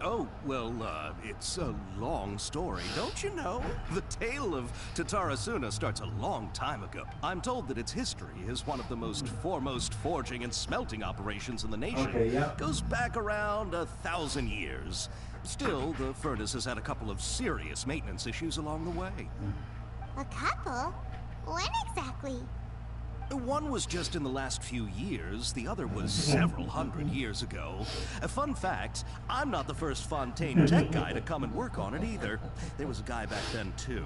Oh, well, it's a long story, don't you know? The tale of Tatarasuna starts a long time ago. I'm told that its history is one of the most foremost forging and smelting operations in the nation. Okay, yeah. Goes back around 1,000 years. Still, the furnace has had a couple of serious maintenance issues along the way. A couple? When exactly? One was just in the last few years, the other was several hundred years ago. A fun fact, I'm not the first Fontaine tech guy to come and work on it either. There was a guy back then too.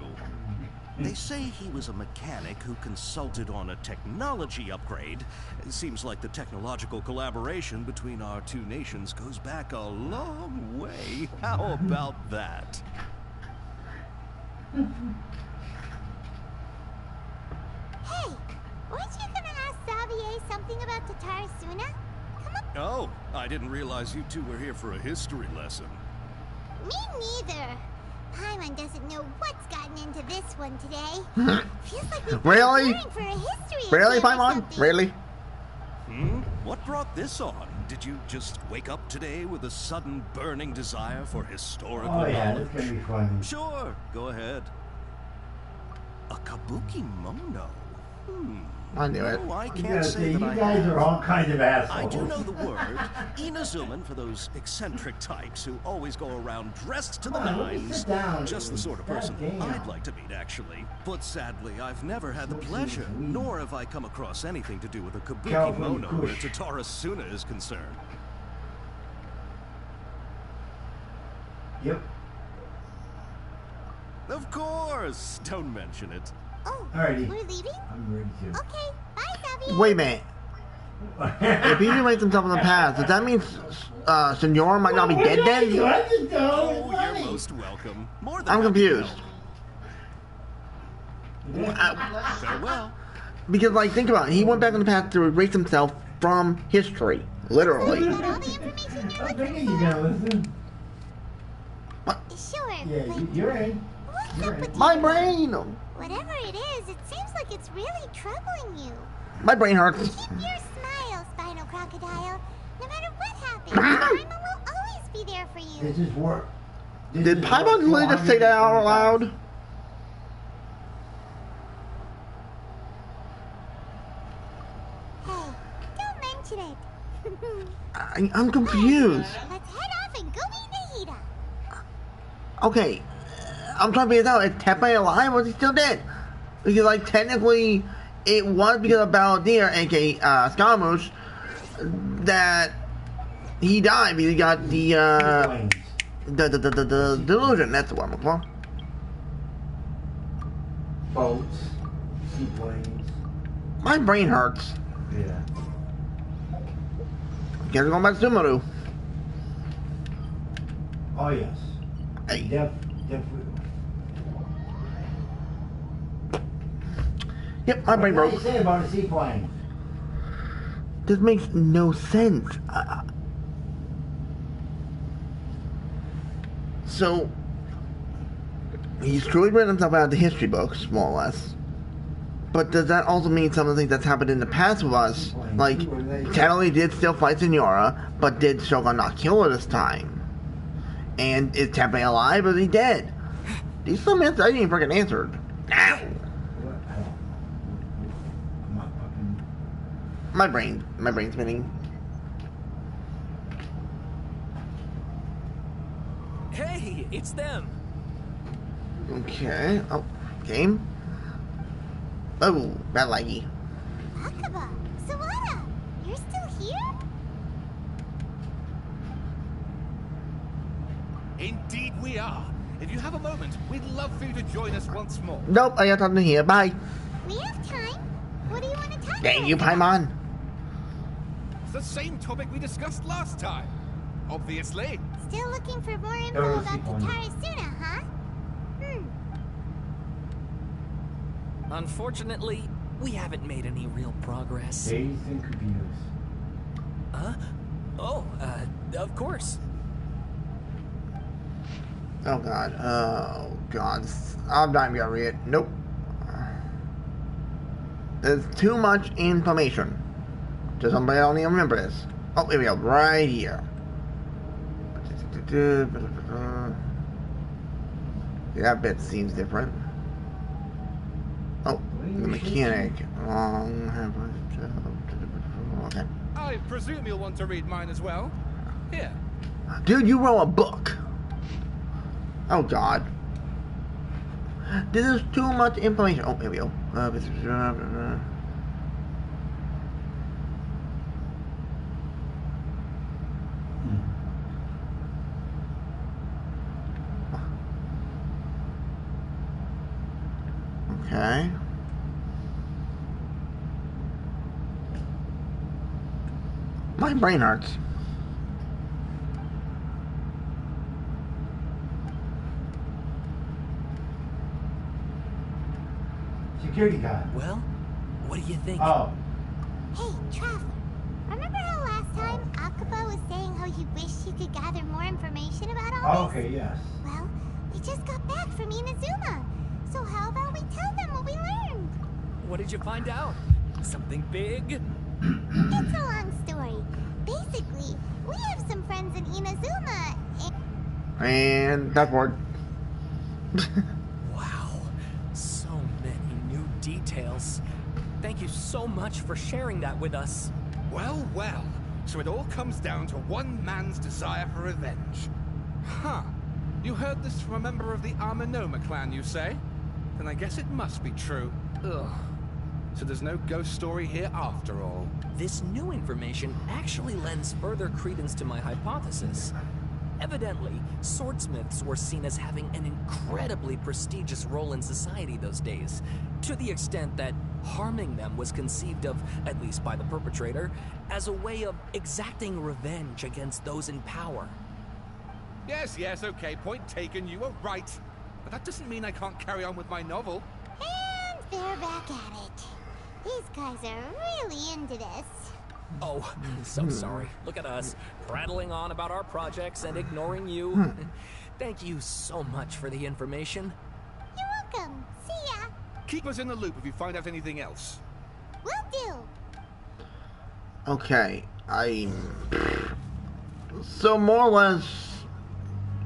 They say he was a mechanic who consulted on a technology upgrade. It seems like the technological collaboration between our two nations goes back a long way. How about that? Hey! Weren't you gonna ask Xavier something about Tatarasuna? Come up. Oh, I didn't realize you two were here for a history lesson. Me neither. Paimon doesn't know what's gotten into this one today. Feels like we've been Really? preparing for a history Really, exam or Paimon? something. Really? What brought this on? Did you just wake up today with a sudden burning desire for historical knowledge? That's gonna be fun. Sure, go ahead. A kabuki mono? I knew it. No, I You can't say that you I guys have. are all kinds of assholes. I do know the word. Inazuman for those eccentric types who always go around dressed to the Come on, let me nines. sit down. Just the sort of person Goddamn. I'd like to meet, actually. But sadly, I've never had the pleasure, nor have I come across anything to do with a kabuki California mono where Kush. Tatarasuna is concerned. Yep. Of course! Don't mention it. Oh, Alrighty. we're leaving? I'm ready to. Okay, bye, Xavier. Wait a minute. If he remains himself in the past, does that mean Senora might not be dead then? Oh, you're most welcome. More than I'm happy to confused. help. Farewell. Because, like, think about it. He went back in the past to erase himself from history. Literally. Got all the information you're I looking figured you're gonna listen. Sure, Yeah, but you're in. what's up with My you? brain! Whatever it is, it seems like it's really troubling you. My brain hurts. Keep your smile, Spinal Crocodile. No matter what happens, Paimon will always be there for you. This is work. This Did is Paimon work really just say that out loud? Hey, don't mention it. I'm confused. Let's head off and go meet Nahida. Okay, I'm trying to figure this out. Is Tepe alive or is he still dead? Because, like, technically, it was because of Balladeer, aka Scaramouche, that he died because he got the delusion. That's what I'm looking for. Boats, seaplanes. My brain hurts. Yeah. Guess we're going back to Sumeru. Oh yes. Hey. Definitely. Yep, my brain What do broke. you say about a seaplane? This makes no sense. So, he's truly written himself out of the history books, more or less. But does that also mean some of the things that's happened in the past with us? Like, Tadley did still fight Senora, but did Shogun not kill her this time? And is Tepe alive or is he dead? These are some answers I didn't even freaking answer. Now! My brain's spinning. Hey, it's them. Okay. Oh, game. Oh, bad laggy. Akaba, Sawada, you're still here? Indeed we are. If you have a moment, we'd love for you to join us once more. Nope, I got something here. Bye. We have time. What do you want to talk Dang about? you, Paimon. It's the same topic we discussed last time. Obviously. Still looking for more info about Tatarasuna, huh? Unfortunately, we haven't made any real progress. Dazed and confused. Huh? Oh, of course. Oh god. Oh god. I'm not gonna read it. Nope. There's too much information. Just somebody don't even remember this. Oh, here we go. Right here. That bit seems different. Oh, the mechanic. Okay. I presume you'll want to read mine as well. Here. Dude, you wrote a book. Oh god. This is too much information. Oh, here we go. Okay. My brain hurts. Security guard. Well, what do you think? Oh. Hey, Traveler. Remember how last time Akaba was saying how he wished he could gather more information about all this? Okay, yes. Well, we just got back from Inazuma. So how about we tell them what we learned? What did you find out? Something big? It's a long story. Basically, we have some friends in Inazuma, And that word. Wow. So many new details. Thank you so much for sharing that with us. Well, well. So it all comes down to one man's desire for revenge. Huh. You heard this from a member of the Armanoma clan, you say? Then I guess it must be true. Ugh. So there's no ghost story here after all. This new information actually lends further credence to my hypothesis. Evidently, swordsmiths were seen as having an incredibly prestigious role in society those days, to the extent that harming them was conceived of, at least by the perpetrator, as a way of exacting revenge against those in power. Yes, yes, okay, point taken, you were right. But that doesn't mean I can't carry on with my novel. and they're back at it. These guys are really into this. Oh, so sorry. Look at us, prattling on about our projects and ignoring you. Thank you so much for the information. You're welcome. See ya. Keep us in the loop if you find out anything else. Will do. Okay, so more or less,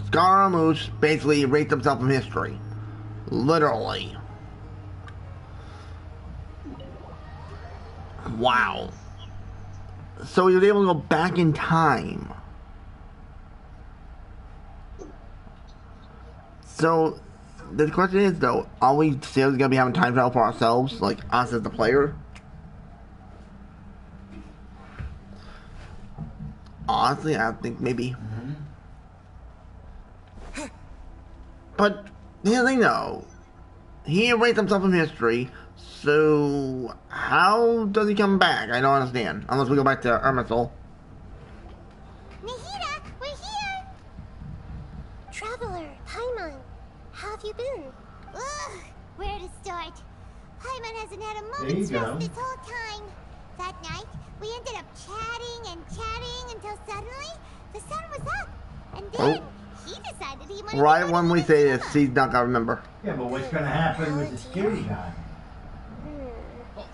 Scaramouche basically erased himself from history. Literally. Wow. So he was able to go back in time. So the question is though, are we seriously gonna be having time travel for ourselves, like us as the player? Honestly, I think maybe. But here's the thing though, he erased himself from history, so how does he come back? I don't understand. Unless we go back to Ermithil. Nahida, we're here! Traveler, Paimon, how have you been? Ugh, where to start? Paimon hasn't had a moment's rest this whole time. That night, we ended up chatting and chatting until suddenly, the sun was up. And then, he decided he wanted Right to go when to we say Inazuma. this, he's not gonna remember. Yeah, but what's gonna happen with the security guard?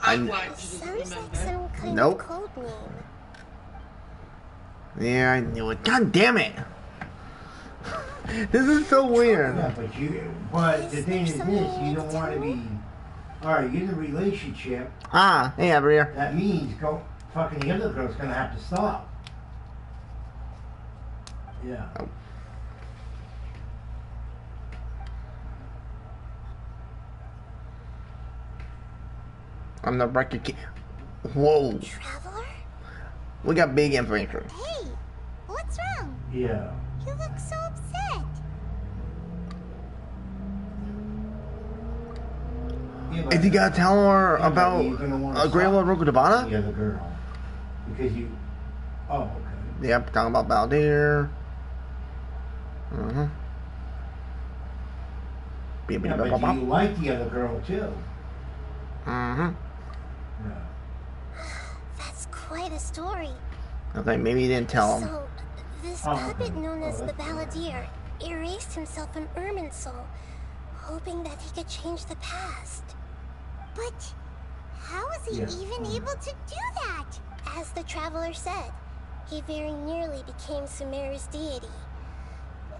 Act like you Sounds didn't like remember. some kind Nope. of code name. Yeah, I knew it. God damn it! This is so weird. Yeah, but the thing is this, you don't want to be, alright, you're in a relationship, Ah, hey, over here. that means fucking the other girl's gonna have to stop. Yeah. Oh. I'm the record key. Whoa. Traveler? We got big information. Hey, what's wrong? Yeah. You look so upset. Yeah, but- Is he gonna tell her yeah, but about you're gonna wanna a Great stop Lord Rokudabana? the other girl. Because you, oh, okay. Yep, talking about Baldir. Mm-hmm. Yeah, but do you like the other girl too? Mm-hmm. Yeah. That's quite a story. Okay, maybe he didn't tell him. So, this puppet known as the Balladeer erased himself from Irminsul, hoping that he could change the past. But how was he even able to do that? As the Traveler said, he very nearly became Sumeru's deity.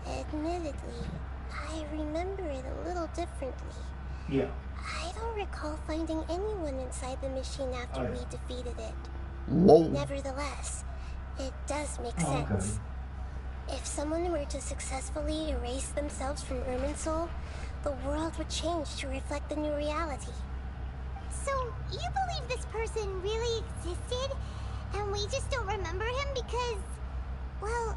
Admittedly, I remember it a little differently. Yeah. I don't recall finding anyone inside the machine after we defeated it. Whoa. Nevertheless, it does make sense. If someone were to successfully erase themselves from Irminsul, the world would change to reflect the new reality. So, you believe this person really existed, and we just don't remember him because, well,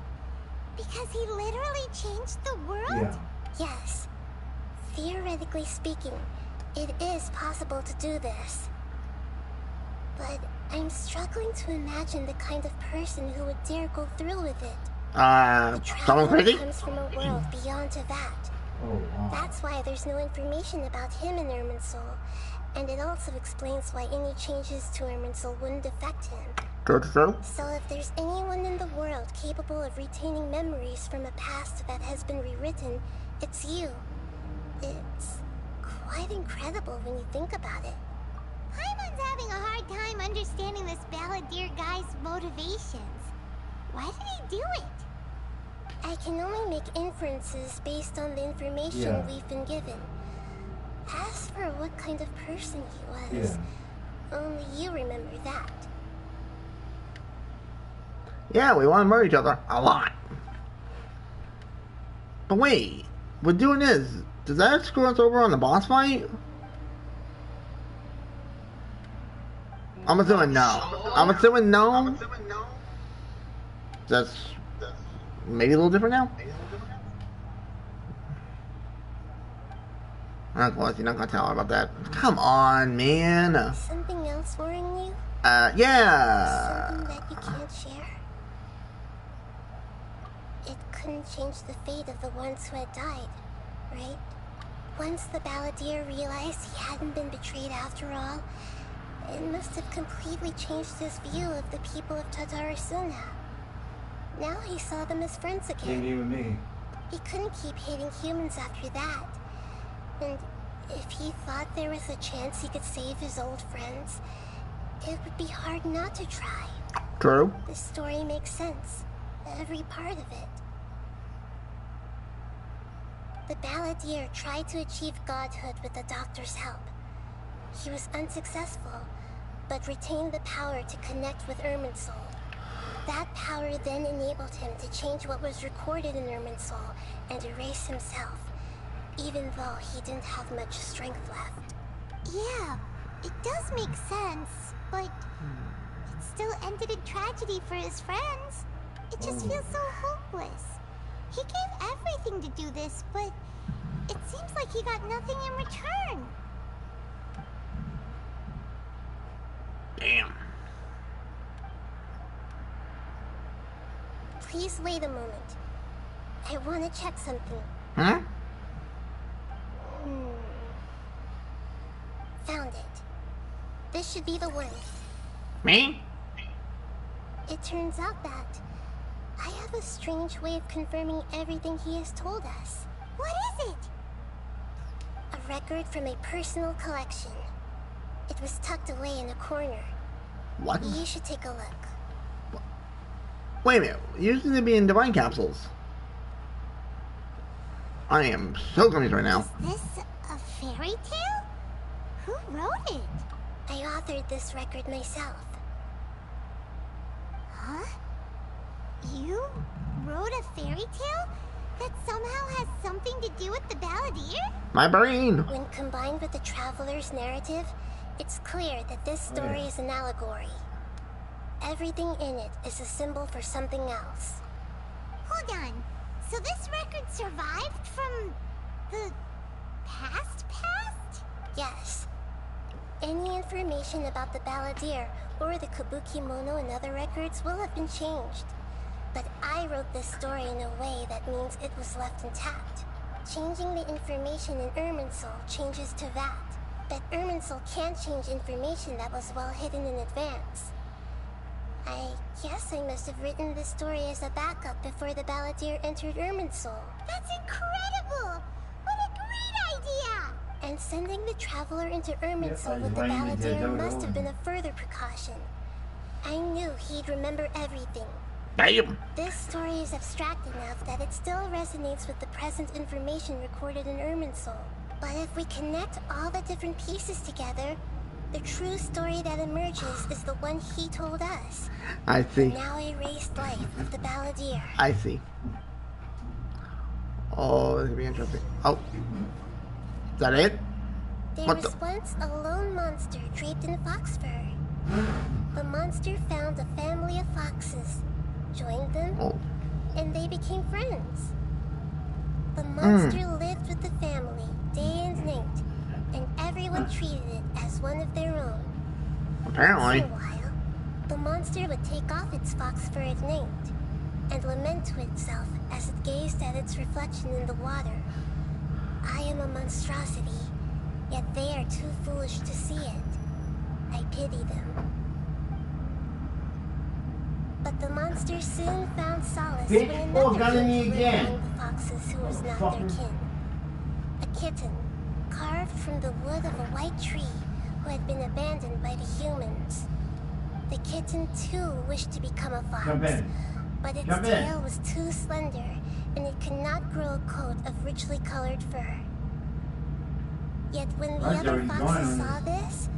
because he literally changed the world? Yeah. Yes. Theoretically speaking, it is possible to do this. But I'm struggling to imagine the kind of person who would dare go through with it. Someone crazy? Comes from a world beyond to that. Oh, wow. That's why there's no information about him in Irminsul, and it also explains why any changes to Irminsul wouldn't affect him. True. So if there's anyone in the world capable of retaining memories from a past that has been rewritten, it's you. It's quite incredible when you think about it. Paimon's having a hard time understanding this Balladeer guy's motivations. Why did he do it? I can only make inferences based on the information we've been given. As for what kind of person he was, only you remember that. Yeah, we want to murder each other a lot. But wait, we're doing this. Does that screw us over on the boss fight? I'm assuming no. I'm assuming no. That's maybe a little different now. Of course, you're not gonna tell her about that. Come on, man. Something else worrying you? Yeah. Something that you can't share? It couldn't change the fate of the ones who had died, right? Once the Balladeer realized he hadn't been betrayed after all, it must have completely changed his view of the people of Tatarasuna. Now he saw them as friends again. You and me. He couldn't keep hating humans after that. And if he thought there was a chance he could save his old friends, it would be hard not to try. True. The story makes sense. Every part of it. The Balladeer tried to achieve godhood with the Doctor's help. He was unsuccessful, but retained the power to connect with Irminsul. That power then enabled him to change what was recorded in Irminsul and erase himself, even though he didn't have much strength left. Yeah, it does make sense, but it still ended in tragedy for his friends. It just feels so hopeless. He gave everything to do this, but it seems like he got nothing in return. Damn. Please wait a moment. I want to check something. Huh? Found it. This should be the one. Me? It turns out that I have a strange way of confirming everything he has told us. What is it? A record from a personal collection. It was tucked away in a corner. What? You should take a look. Wait a minute. Usually they be in divine capsules. I am so confused right now. Is this a fairy tale? Who wrote it? I authored this record myself. Huh? You wrote a fairy tale that somehow has something to do with the Balladeer? My brain. When combined with the Traveler's narrative, it's clear that this story is an allegory. Everything in it is a symbol for something else. Hold on. So this record survived from the past? Yes. Any information about the Balladeer or the Kabuki Mono and other records will have been changed. But I wrote this story in a way that means it was left intact. Changing the information in Irminsul changes to that. But Irminsul can't change information that was well hidden in advance. I guess I must have written this story as a backup before the Balladeer entered Irminsul. That's incredible! What a great idea! And sending the Traveler into Irminsul with the Balladeer must have been a further precaution. I knew he'd remember everything. Damn! This story is abstract enough that it still resonates with the present information recorded in Irminsul. But if we connect all the different pieces together, the true story that emerges is the one he told us. I see. The now erased life of the Balladeer. I see. Oh, this is gonna be interesting. Oh. Is that it? There was once a lone monster draped in fox fur. The monster found a family of foxes, joined them, and they became friends. The monster lived with the family day and night, and everyone treated it as one of their own. Apparently. Once in a while, the monster would take off its fox fur at night and lament to itself as it gazed at its reflection in the water. I am a monstrosity, yet they are too foolish to see it. I pity them. But the monster soon found solace when another kitten lived among the foxes who was not their kin. A kitten, carved from the wood of a white tree who had been abandoned by the humans. The kitten too wished to become a fox, but its tail was too slender and it could not grow a coat of richly colored fur. Yet when the other foxes saw this,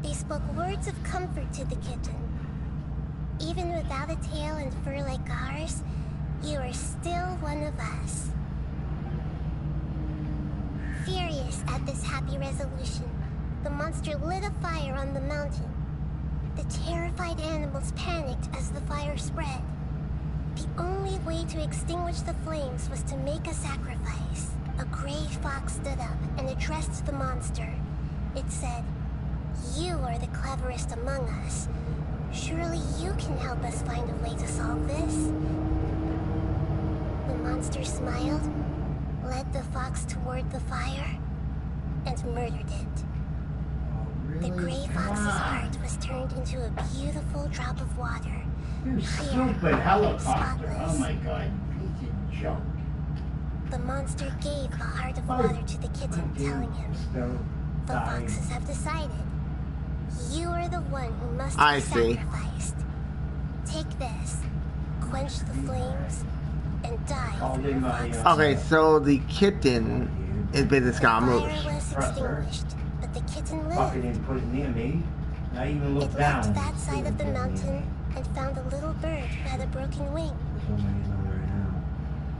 they spoke words of comfort to the kitten. Even without a tail and fur like ours, you are still one of us. Furious at this happy resolution, the monster lit a fire on the mountain. The terrified animals panicked as the fire spread. The only way to extinguish the flames was to make a sacrifice. A gray fox stood up and addressed the monster. It said, "You are the cleverest among us. Surely you can help us find a way to solve this." The monster smiled, led the fox toward the fire, and murdered it. The gray fox's heart was turned into a beautiful drop of water. You stupid helicopter. Oh my god, piece of junk. The monster gave the heart of water to the kitten, telling him, "The foxes have decided. You are the one who must be sacrificed. Take this, quench the flames, and die for your fox." Okay, so the kitten is basically Scaramouche. The fire was extinguished, but the kitten lived. Fucking didn't put his near me. Not even look It down. left that side of the mountain and found a little bird who had a broken wing.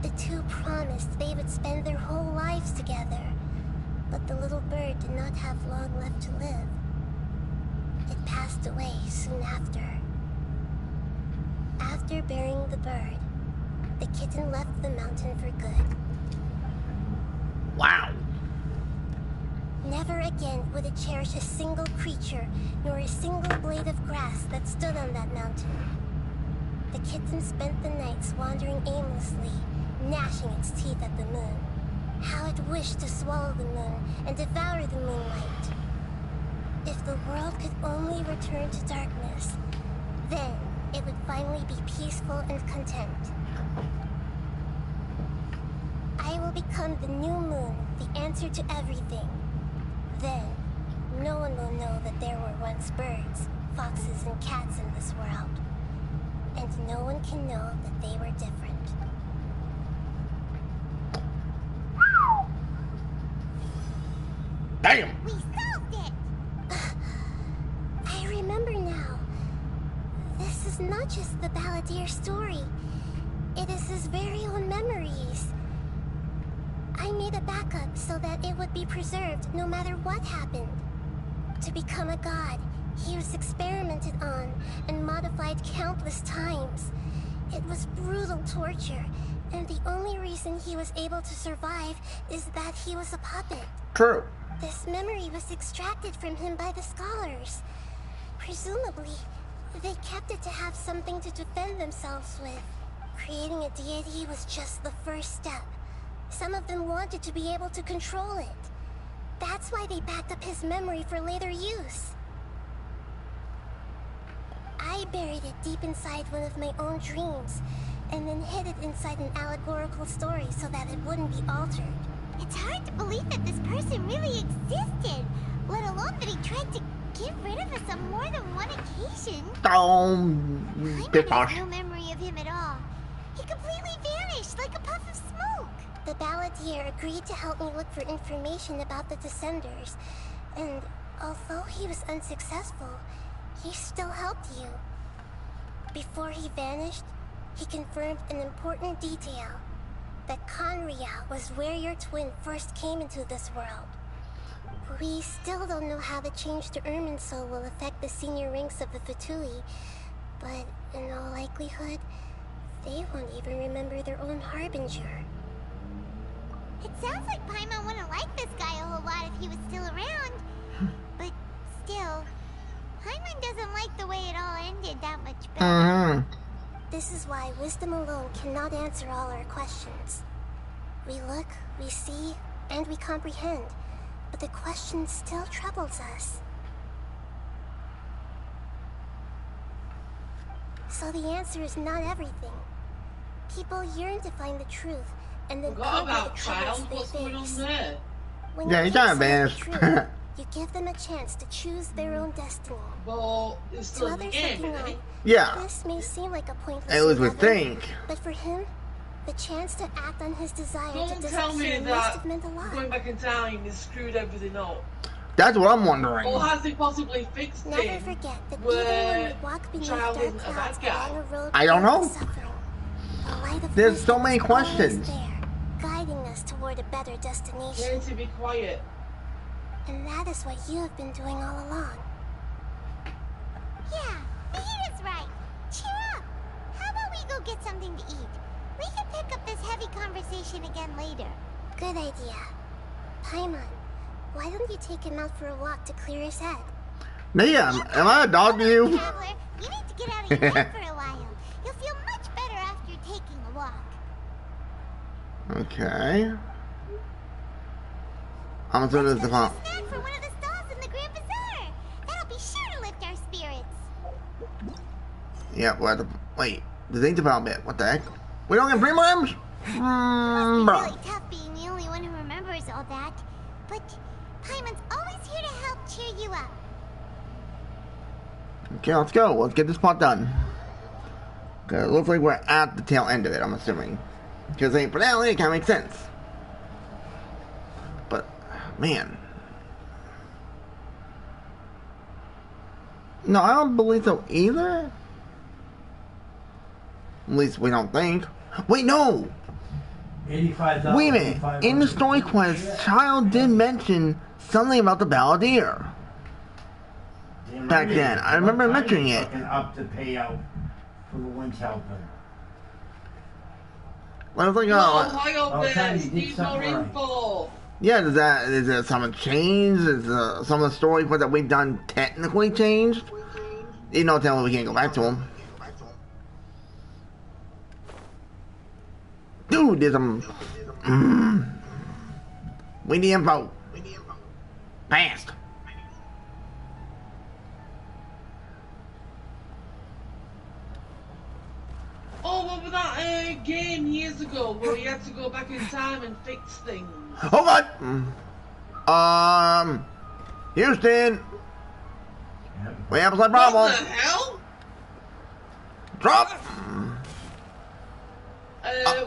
The two promised they would spend their whole lives together, but the little bird did not have long left to live. It passed away soon after. After burying the bird, the kitten left the mountain for good. Wow. Never again would it cherish a single creature, nor a single blade of grass that stood on that mountain. The kitten spent the nights wandering aimlessly, gnashing its teeth at the moon. How it wished to swallow the moon and devour the moonlight. If the world could only return to darkness, then it would finally be peaceful and content. I will become the new moon, the answer to everything. Then, no one will know that there were once birds, foxes, and cats in this world. And no one can know that they were different. Damn! We solved it! I remember now. This is not just the Balladeer story. It is his very own memories. I made a backup so that it would be preserved no matter what happened. To become a god, he was experimented on and modified countless times. It was brutal torture, and the only reason he was able to survive is that he was a puppet. True. This memory was extracted from him by the scholars. Presumably, they kept it to have something to defend themselves with. Creating a deity was just the first step. Some of them wanted to be able to control it. That's why they backed up his memory for later use. I I buried it deep inside one of my own dreams, and then hid it inside an allegorical story so that it wouldn't be altered. It's hard to believe that this person really existed, let alone that he tried to get rid of us on more than one occasion. I have no memory of him at all. He completely vanished like a puff of smoke. The balladeer agreed to help me look for information about the Descenders, and although he was unsuccessful, he still helped you. Before he vanished, he confirmed an important detail. That Conria was where your twin first came into this world. We still don't know how the change to Irminsul will affect the senior ranks of the Fatui, but in all likelihood, they won't even remember their own Harbinger. It sounds like Paimon wouldn't like this guy a whole lot if he was still around. But still, Paimon doesn't like the way it all ended that much better. This is why wisdom alone cannot answer all our questions. We look, we see, and we comprehend, but the question still troubles us. So the answer is not everything. People yearn to find the truth, and then conquer the troubles they face. When you the truth, you give them a chance to choose their own destiny. Well, it's to others looking on, this may seem like a pointless endeavor, but for him, the chance to act on his desire to disappear must have meant a lot. Going back in time has screwed everything up. That's what I'm wondering. Or has he possibly fixed it? Never forget that even when we walk beneath dark clouds along a road I don't know. the light of There's so wisdom many is questions. always there, guiding us toward a better destination. Learn to be quiet. And that is what you have been doing all along. Yeah, the heat is right. Cheer up. How about we go get something to eat? We can pick up this heavy conversation again later. Good idea. Paimon, why don't you take him out for a walk to clear his head? Ma'am, am I a dog to you? Traveler, you need to get out of your head for a while. You'll feel much better after taking a walk. Okay. I'm assuming this is the pump. Snack for one of the stalls in the Grand Bazaar. That'll be sure to lift our spirits. Yeah, well, wait. This ain't the pump bit. What the heck? We don't get prelims? Must be Bro. really tough being the only one who remembers all that. But Paimon's always here to help cheer you up. Okay, let's go. Let's get this part done. Okay, it looks like we're at the tail end of it, I'm assuming. Because ain't finale, it kind of makes sense. But, man. No, I don't believe so either. At least we don't think. Wait, no! Wait a minute. In the story quest, Child did mention something about the balladeer. Back then. I remember mentioning it. Up to pay out for the ones helping. I was like, hang on there. Need more info. Yeah, is there something changed? Is some of the story quests that we've done technically changed? You know, tell me we can't go back to them. Dude, there's some. We need info. Fast. Oh, what was that game years ago where you had to go back in time and fix things? Hold on. Houston. We have a slight problem. What the hell? Drop.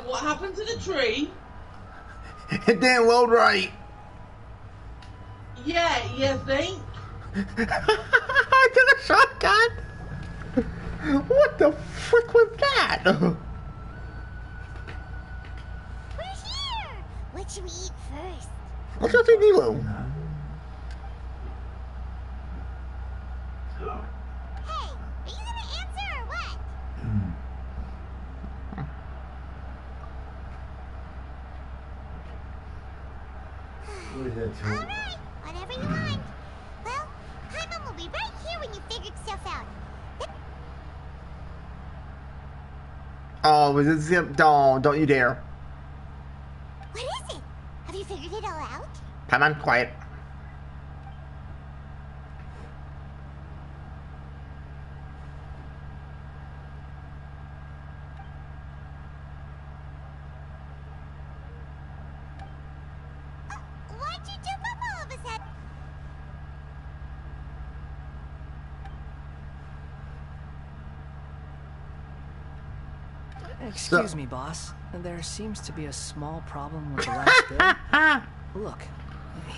What happened to the tree? It didn't load right. Yeah, you think? I took a shotgun. What the frick was that? We're here! What should we eat first? Let's go see Nilo. Hey, are you gonna answer or what? Alright, whatever you want. Well, Paimon will be right here when you figured stuff out. Oh, was it zip? Don't you dare. What is it? Have you figured it all out? Come on, quiet. Excuse me, boss. There seems to be a small problem with the last bill. Look,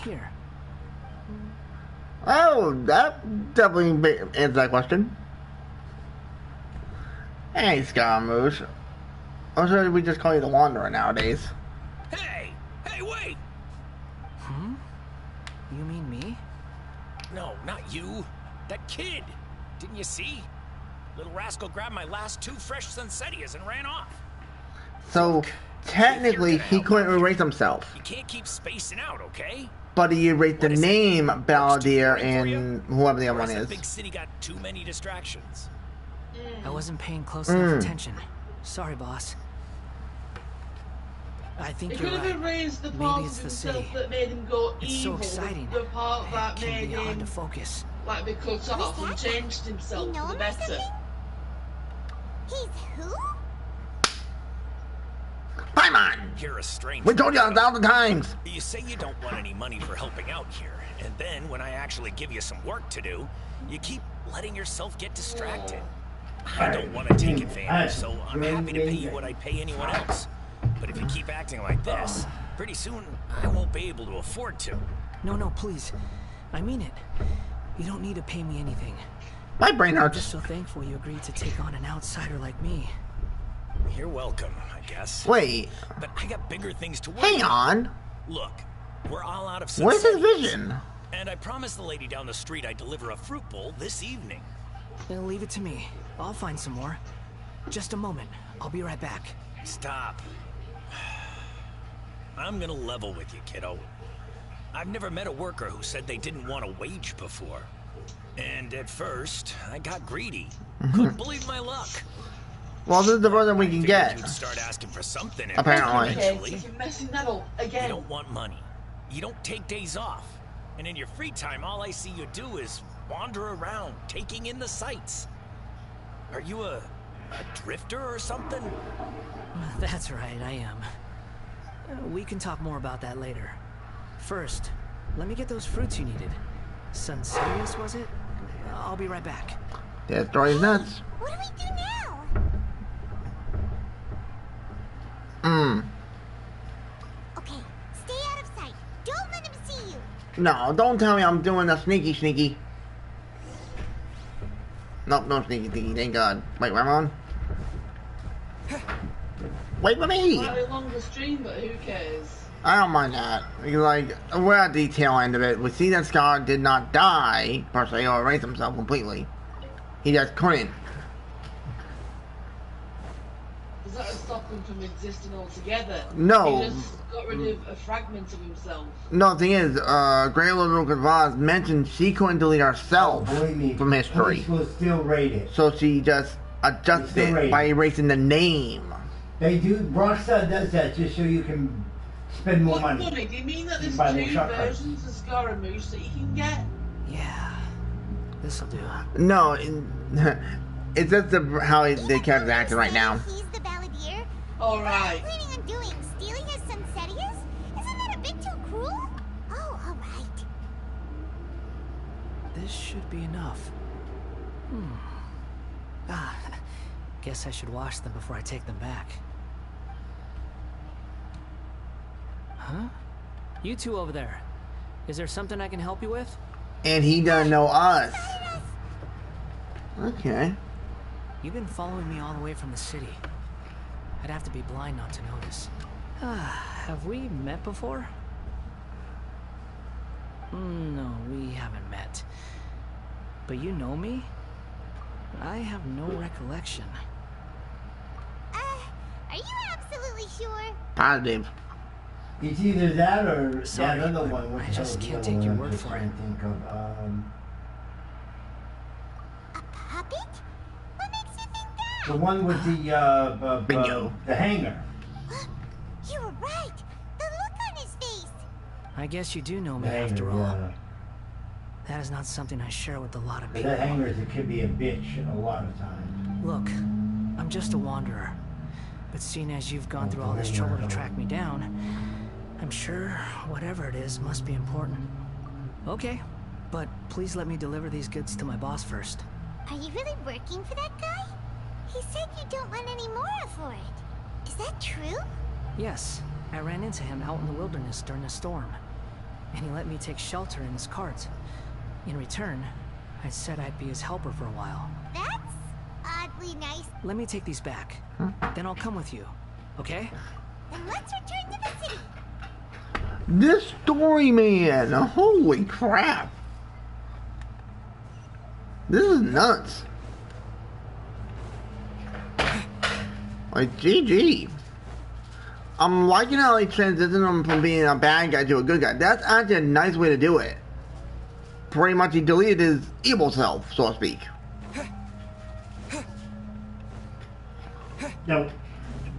here. Oh, that definitely answers that question. Hey, Scaramouche. Or should we just call you the Wanderer nowadays? Hey! Hey, wait! You mean me? No, not you. That kid! Didn't you see? Little rascal grabbed my last 2 fresh Sunsettias and ran off. So, technically, he couldn't erase himself. You can't keep spacing out, okay? But he erased the name Balladeer and whoever the other one is. Big city got too many distractions. I wasn't paying close enough attention. Sorry, boss. I think you're right. He could have erased the part of himself that made him go evil. So exciting. The part that made him hard to focus. Like be cut off and changed himself for the better. He's who? Paimon! You're a stranger. We told you 1,000 times! You say you don't want any money for helping out here, and then when I actually give you some work to do, you keep letting yourself get distracted. I don't want to take advantage, so I'm happy to pay you what I'd pay anyone else. But if you keep acting like this, pretty soon I won't be able to afford to. No, please. I mean it. You don't need to pay me anything. My brain hurts. I'm just so thankful you agreed to take on an outsider like me. You're welcome, I guess. Wait. But I got bigger things to work Hang on. Look, we're all out of Where's his vision? And I promised the lady down the street I'd deliver a fruit bowl this evening. Then leave it to me. I'll find some more. Just a moment. I'll be right back. Stop. I'm gonna level with you, kiddo. I've never met a worker who said they didn't want a wage before. And at first, I got greedy. Couldn't believe my luck. Well, this is the version we can get. You'd start asking for something. Apparently. You're messing that up again. You don't want money. You don't take days off. And in your free time, all I see you do is wander around, taking in the sights. Are you a drifter or something? That's right, I am. We can talk more about that later. First, let me get those fruits you needed. Sunsettias, was it? I'll be right back. That story's nuts. What do we do now? Okay, stay out of sight. Don't let him see you. No, don't tell me I'm doing a sneaky. Nope, no sneaky, thank God. Wait, where am I on? Wait for me! Slightly longer stream, but who cares? I don't mind that. Because, like, we're at the tail end of it. We see that Scar did not die, per se, or erase himself completely. He just couldn't. Does that stop him from existing altogether? No. He just got rid of a fragment of himself. No, the thing is, Grey Little Vaz mentioned she couldn't delete herself from history. Police will still rate it. So she just adjusted it by erasing the name. They do. Rockstar does that just so you can spend more money. Funny, do you mean that there's 2 versions of Scaramouche that you can get? Yeah, this'll do. No, it's just how the character's acting right now. He's the Balladeer. Alright. What are you planning on doing? Stealing his Sunsettias? Isn't that a bit too cruel? Oh, alright. This should be enough. Guess I should wash them before I take them back. Huh? You two over there. Is there something I can help you with? And he doesn't know us. Okay. You've been following me all the way from the city. I'd have to be blind not to notice. Have we met before? No, we haven't met. But you know me? I have no recollection. Are you absolutely sure? Positive. It's either that or Sorry, that other one. I just can't take your word for it. Think of, A puppet? What makes you think that? the one with the hanger. You were right. The look on his face. I guess you do know me after all. That is not something I share with a lot of people. That hanger could be a bitch a lot of times. Look, I'm just a wanderer. But seeing as you've gone through all this trouble to track me down, I'm sure whatever it is must be important. Okay, but please let me deliver these goods to my boss first. Are you really working for that guy? He said you don't want any more for it. Is that true? Yes, I ran into him out in the wilderness during a storm, and he let me take shelter in his cart. In return, I said I'd be his helper for a while. That's oddly nice. Let me take these back. Then I'll come with you, okay? Then let's return to the city. This story, man! Holy crap! This is nuts. Like, GG. I'm liking how they transition him from being a bad guy to a good guy. That's actually a nice way to do it. Pretty much he deleted his evil self, so to speak. No.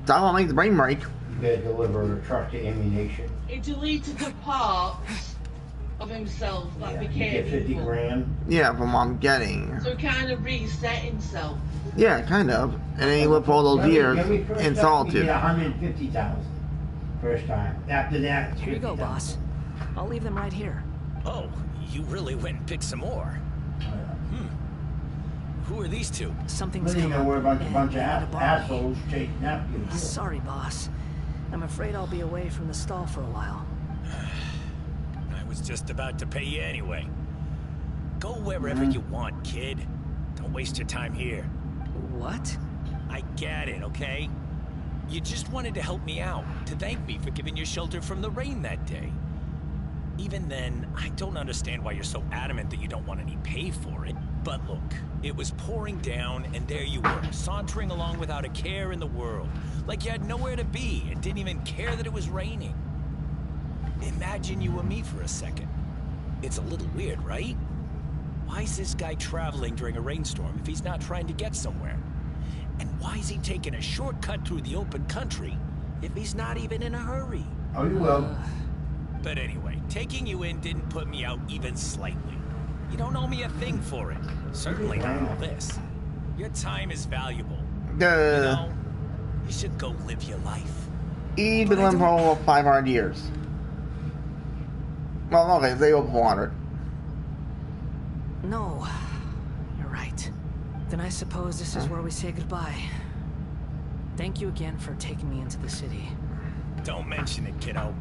That's what makes the brain break. You gotta deliver a truck to ammunition. He deleted the parts of himself that You became get 50 evil. grand. Yeah, from what I'm getting. So he kind of reset himself. Yeah, kind of. And then he lived for all those years in solitude. You get 150,000 first time. After that, it's Here you go, 50,000. boss. I'll leave them right here. Oh, you really went and picked some more. Who are these two? Something's Well, you come know, up, we're a bunch and they had to of borrow me. assholes chasing after you. Sorry, boss. I'm afraid I'll be away from the stall for a while. I was just about to pay you anyway. Go wherever you want, kid. Don't waste your time here. What? I get it, okay? You just wanted to help me out, to thank me for giving you shelter from the rain that day. Even then, I don't understand why you're so adamant that you don't want any pay for it. But look, it was pouring down, and there you were, sauntering along without a care in the world. Like you had nowhere to be, and didn't even care that it was raining. Imagine you were me for a second. It's a little weird, right? Why is this guy traveling during a rainstorm if he's not trying to get somewhere? And why is he taking a shortcut through the open country if he's not even in a hurry? Oh, you will. But anyway, taking you in didn't put me out even slightly. You don't owe me a thing for it. Certainly not all this. Your time is valuable. You know, you should go live your life. He's been living for over 500 years. Well, okay, say over 400. No, you're right. Then I suppose this is where we say goodbye. Thank you again for taking me into the city. Don't mention it, kiddo.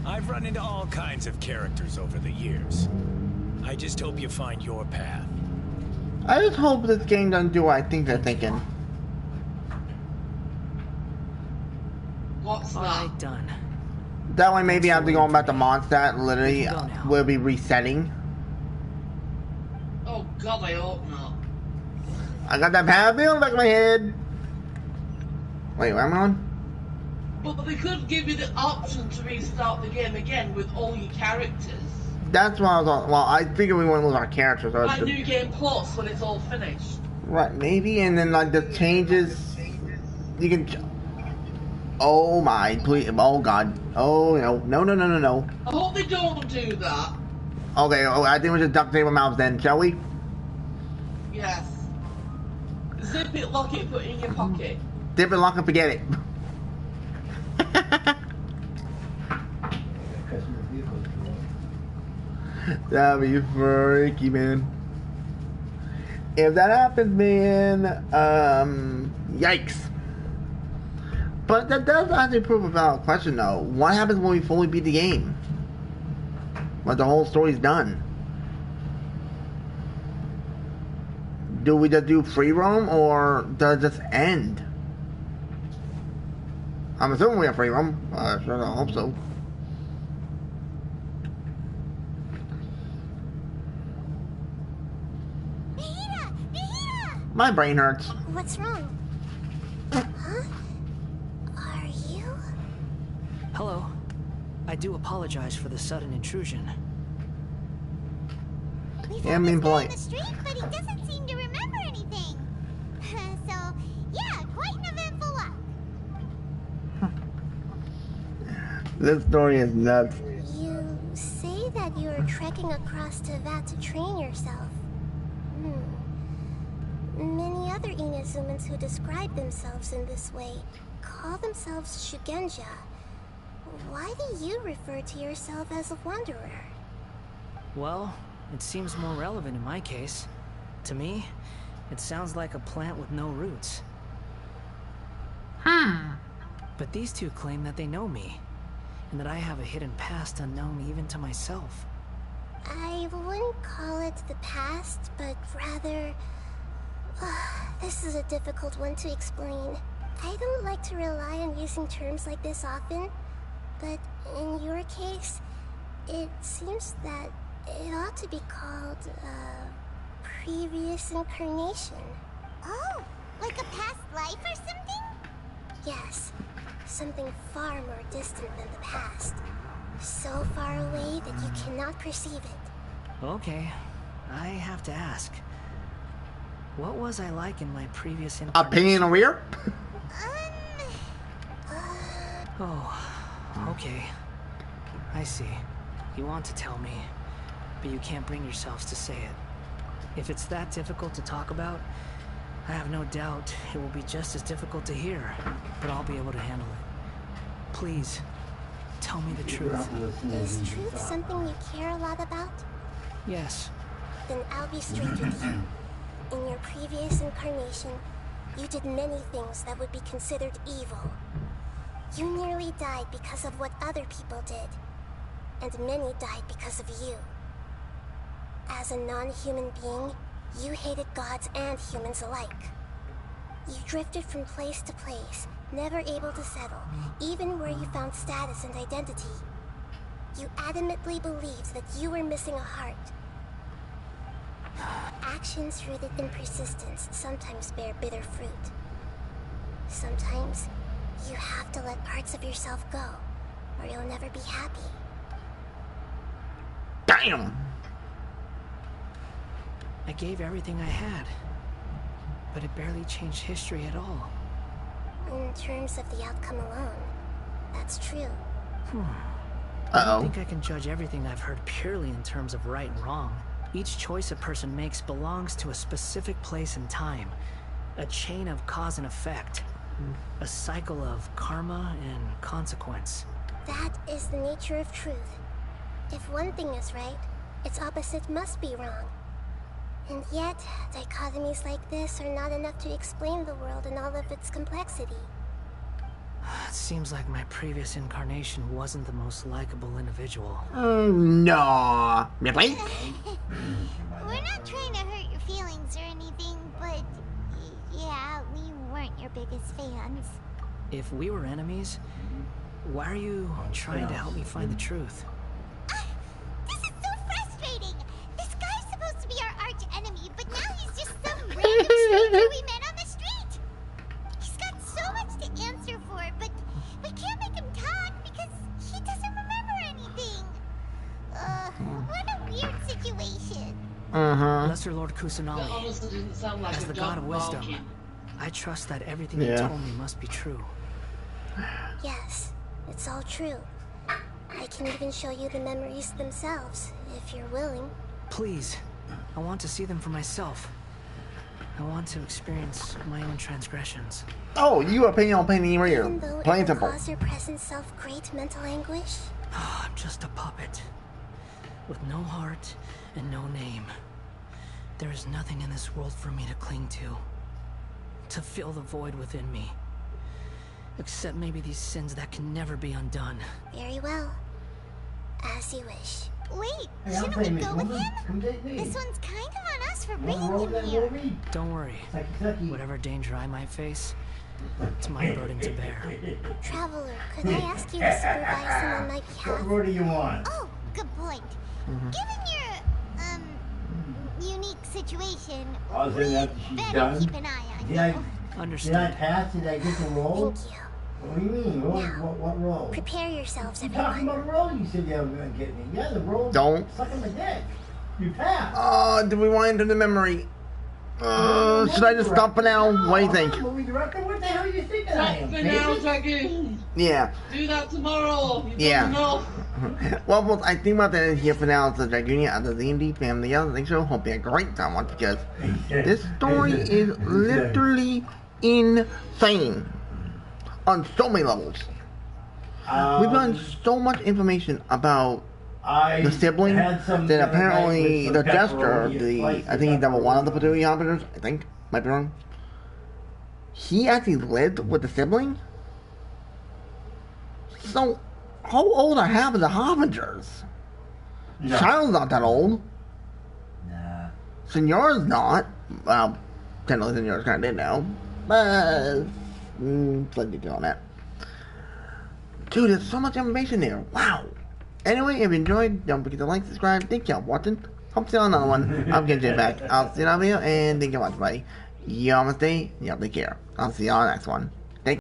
I've run into all kinds of characters over the years. I just hope you find your path. I just hope this game doesn't do what I think they're thinking. What's All that? right, done. That way maybe after going back to Mondstadt, literally we'll be resetting. Oh god, I hope not. I got that bad feeling in the back of my head. Wait, where am I on? But they could give you the option to restart the game again with all your characters. That's why I was on. Well, I figured we wouldn't lose our characters. So Like New Game Plus when it's all finished. Right, maybe, and then like the changes, you can. Oh my, please! Oh god! Oh no! I hope they don't do that. Okay, I think we should duct tape our mouths then, shall we? Yes. Zip it, lock it, put it in your pocket. Dip it, lock and forget it. That'd be freaky, man. If that happens, man, yikes. But that does actually prove a valid question, though. What happens when we fully beat the game? Like the whole story's done. Do we just do free roam, or does it just end? I'm assuming we have free roam. Sure, I hope so. My brain hurts. What's wrong? Huh? Are you? Hello. I do apologize for the sudden intrusion. Yeah, I'm being polite. The street, but he doesn't seem to remember anything. So, yeah, quite an eventful walk. This story is nuts. You say that you are trekking across Teyvat to train yourself. Many other Inazumans who describe themselves in this way call themselves Shugenja. Why do you refer to yourself as a wanderer? Well, it seems more relevant in my case. To me, it sounds like a plant with no roots. But these two claim that they know me, and that I have a hidden past unknown even to myself. I wouldn't call it the past, but rather... this is a difficult one to explain. I don't like to rely on using terms like this often, but in your case, it seems that it ought to be called previous incarnation. Oh, like a past life or something? Yes, something far more distant than the past. So far away that you cannot perceive it. Okay, I have to ask. What was I like in my previous A pain in the rear? Oh, okay. I see. You want to tell me, but you can't bring yourselves to say it. If it's that difficult to talk about, I have no doubt it will be just as difficult to hear, but I'll be able to handle it. Please, tell me the truth. Is truth something you care a lot about? Yes. Then I'll be straight with you. In your previous incarnation, you did many things that would be considered evil. You nearly died because of what other people did, and many died because of you. As a non-human being, you hated gods and humans alike. You drifted from place to place, never able to settle, even where you found status and identity. You adamantly believed that you were missing a heart. Actions rooted in persistence sometimes bear bitter fruit. Sometimes, you have to let parts of yourself go, or you'll never be happy. Damn! I gave everything I had, but it barely changed history at all. In terms of the outcome alone, that's true. I don't think I can judge everything I've heard purely in terms of right and wrong. Each choice a person makes belongs to a specific place and time. A chain of cause and effect. A cycle of karma and consequence. That is the nature of truth. If one thing is right, its opposite must be wrong. And yet, dichotomies like this are not enough to explain the world in all of its complexity. It seems like my previous incarnation wasn't the most likable individual. No. Really? We're not trying to hurt your feelings or anything, but yeah, we weren't your biggest fans. If we were enemies, why are you trying to help me find the truth? This is so frustrating! This guy's supposed to be our arch enemy, but now he's just some random stranger we met on the street! He's got so much to answer for, but we can't make him talk because he doesn't remember anything. What a weird situation. Lesser Lord Kusanali, That honestly didn't sound like as a the god of wisdom, barking. I trust that everything you told me must be true. Yes, it's all true. I can even show you the memories themselves, if you're willing. Please, I want to see them for myself. I want to experience my own transgressions. Oh, you are pain in the rear. Even though Plain it will simple. cause your present self great mental anguish? I'm just a puppet, with no heart and no name. There is nothing in this world for me to cling to fill the void within me. Except maybe these sins that can never be undone. Very well. As you wish. Wait, Hey, shouldn't we go with him? Come take me. This one's kind of on us for Wanna roll bringing him that here. movie? Don't worry. Whatever danger I might face, it's my burden to bear. Traveler, could I ask you to supervise him on my behalf? What road do you want? Oh, good point. Given your, unique situation, Oh, so we after she's better done? keep an eye on Did you. I Understood. pass? Did I get the roll? Thank you. What do you mean? What roll? Prepare yourselves, You talking everyone. about a roll you said you were going to get me. Yeah, the roll. Don't. Sucking my dick. You passed. Do we want to enter the memory? Should I just stop for now? What do you think? Movie director, what the hell are you thinking I am? Stop for now, Dragoon. Yeah. Do that tomorrow. You've Yeah. done enough. Well, I think about that here for now. It's the Dragoon of the D&D family. I think so. Hope you had a great time watching because this story is literally insane on so many levels. We've gotten so much information about the sibling that apparently the jester, I think he's number one of the Patui Hobbiters, I think, might be wrong. he actually lived with the sibling? So, how old are half of the Harbingers? No. Child's not that old. Nah. Senor's not. Well, technically Senor's kind of did know. But, plenty to on that. Dude, there's so much information there. Wow. Anyway, if you enjoyed, don't forget to like, subscribe. Thank y'all for watching. Hope to see you on another one. I'm Genshin back. I'll see you on the video, and thank you for watching, buddy. Y'all must stay. Y'all take care. I'll see y'all on the next one.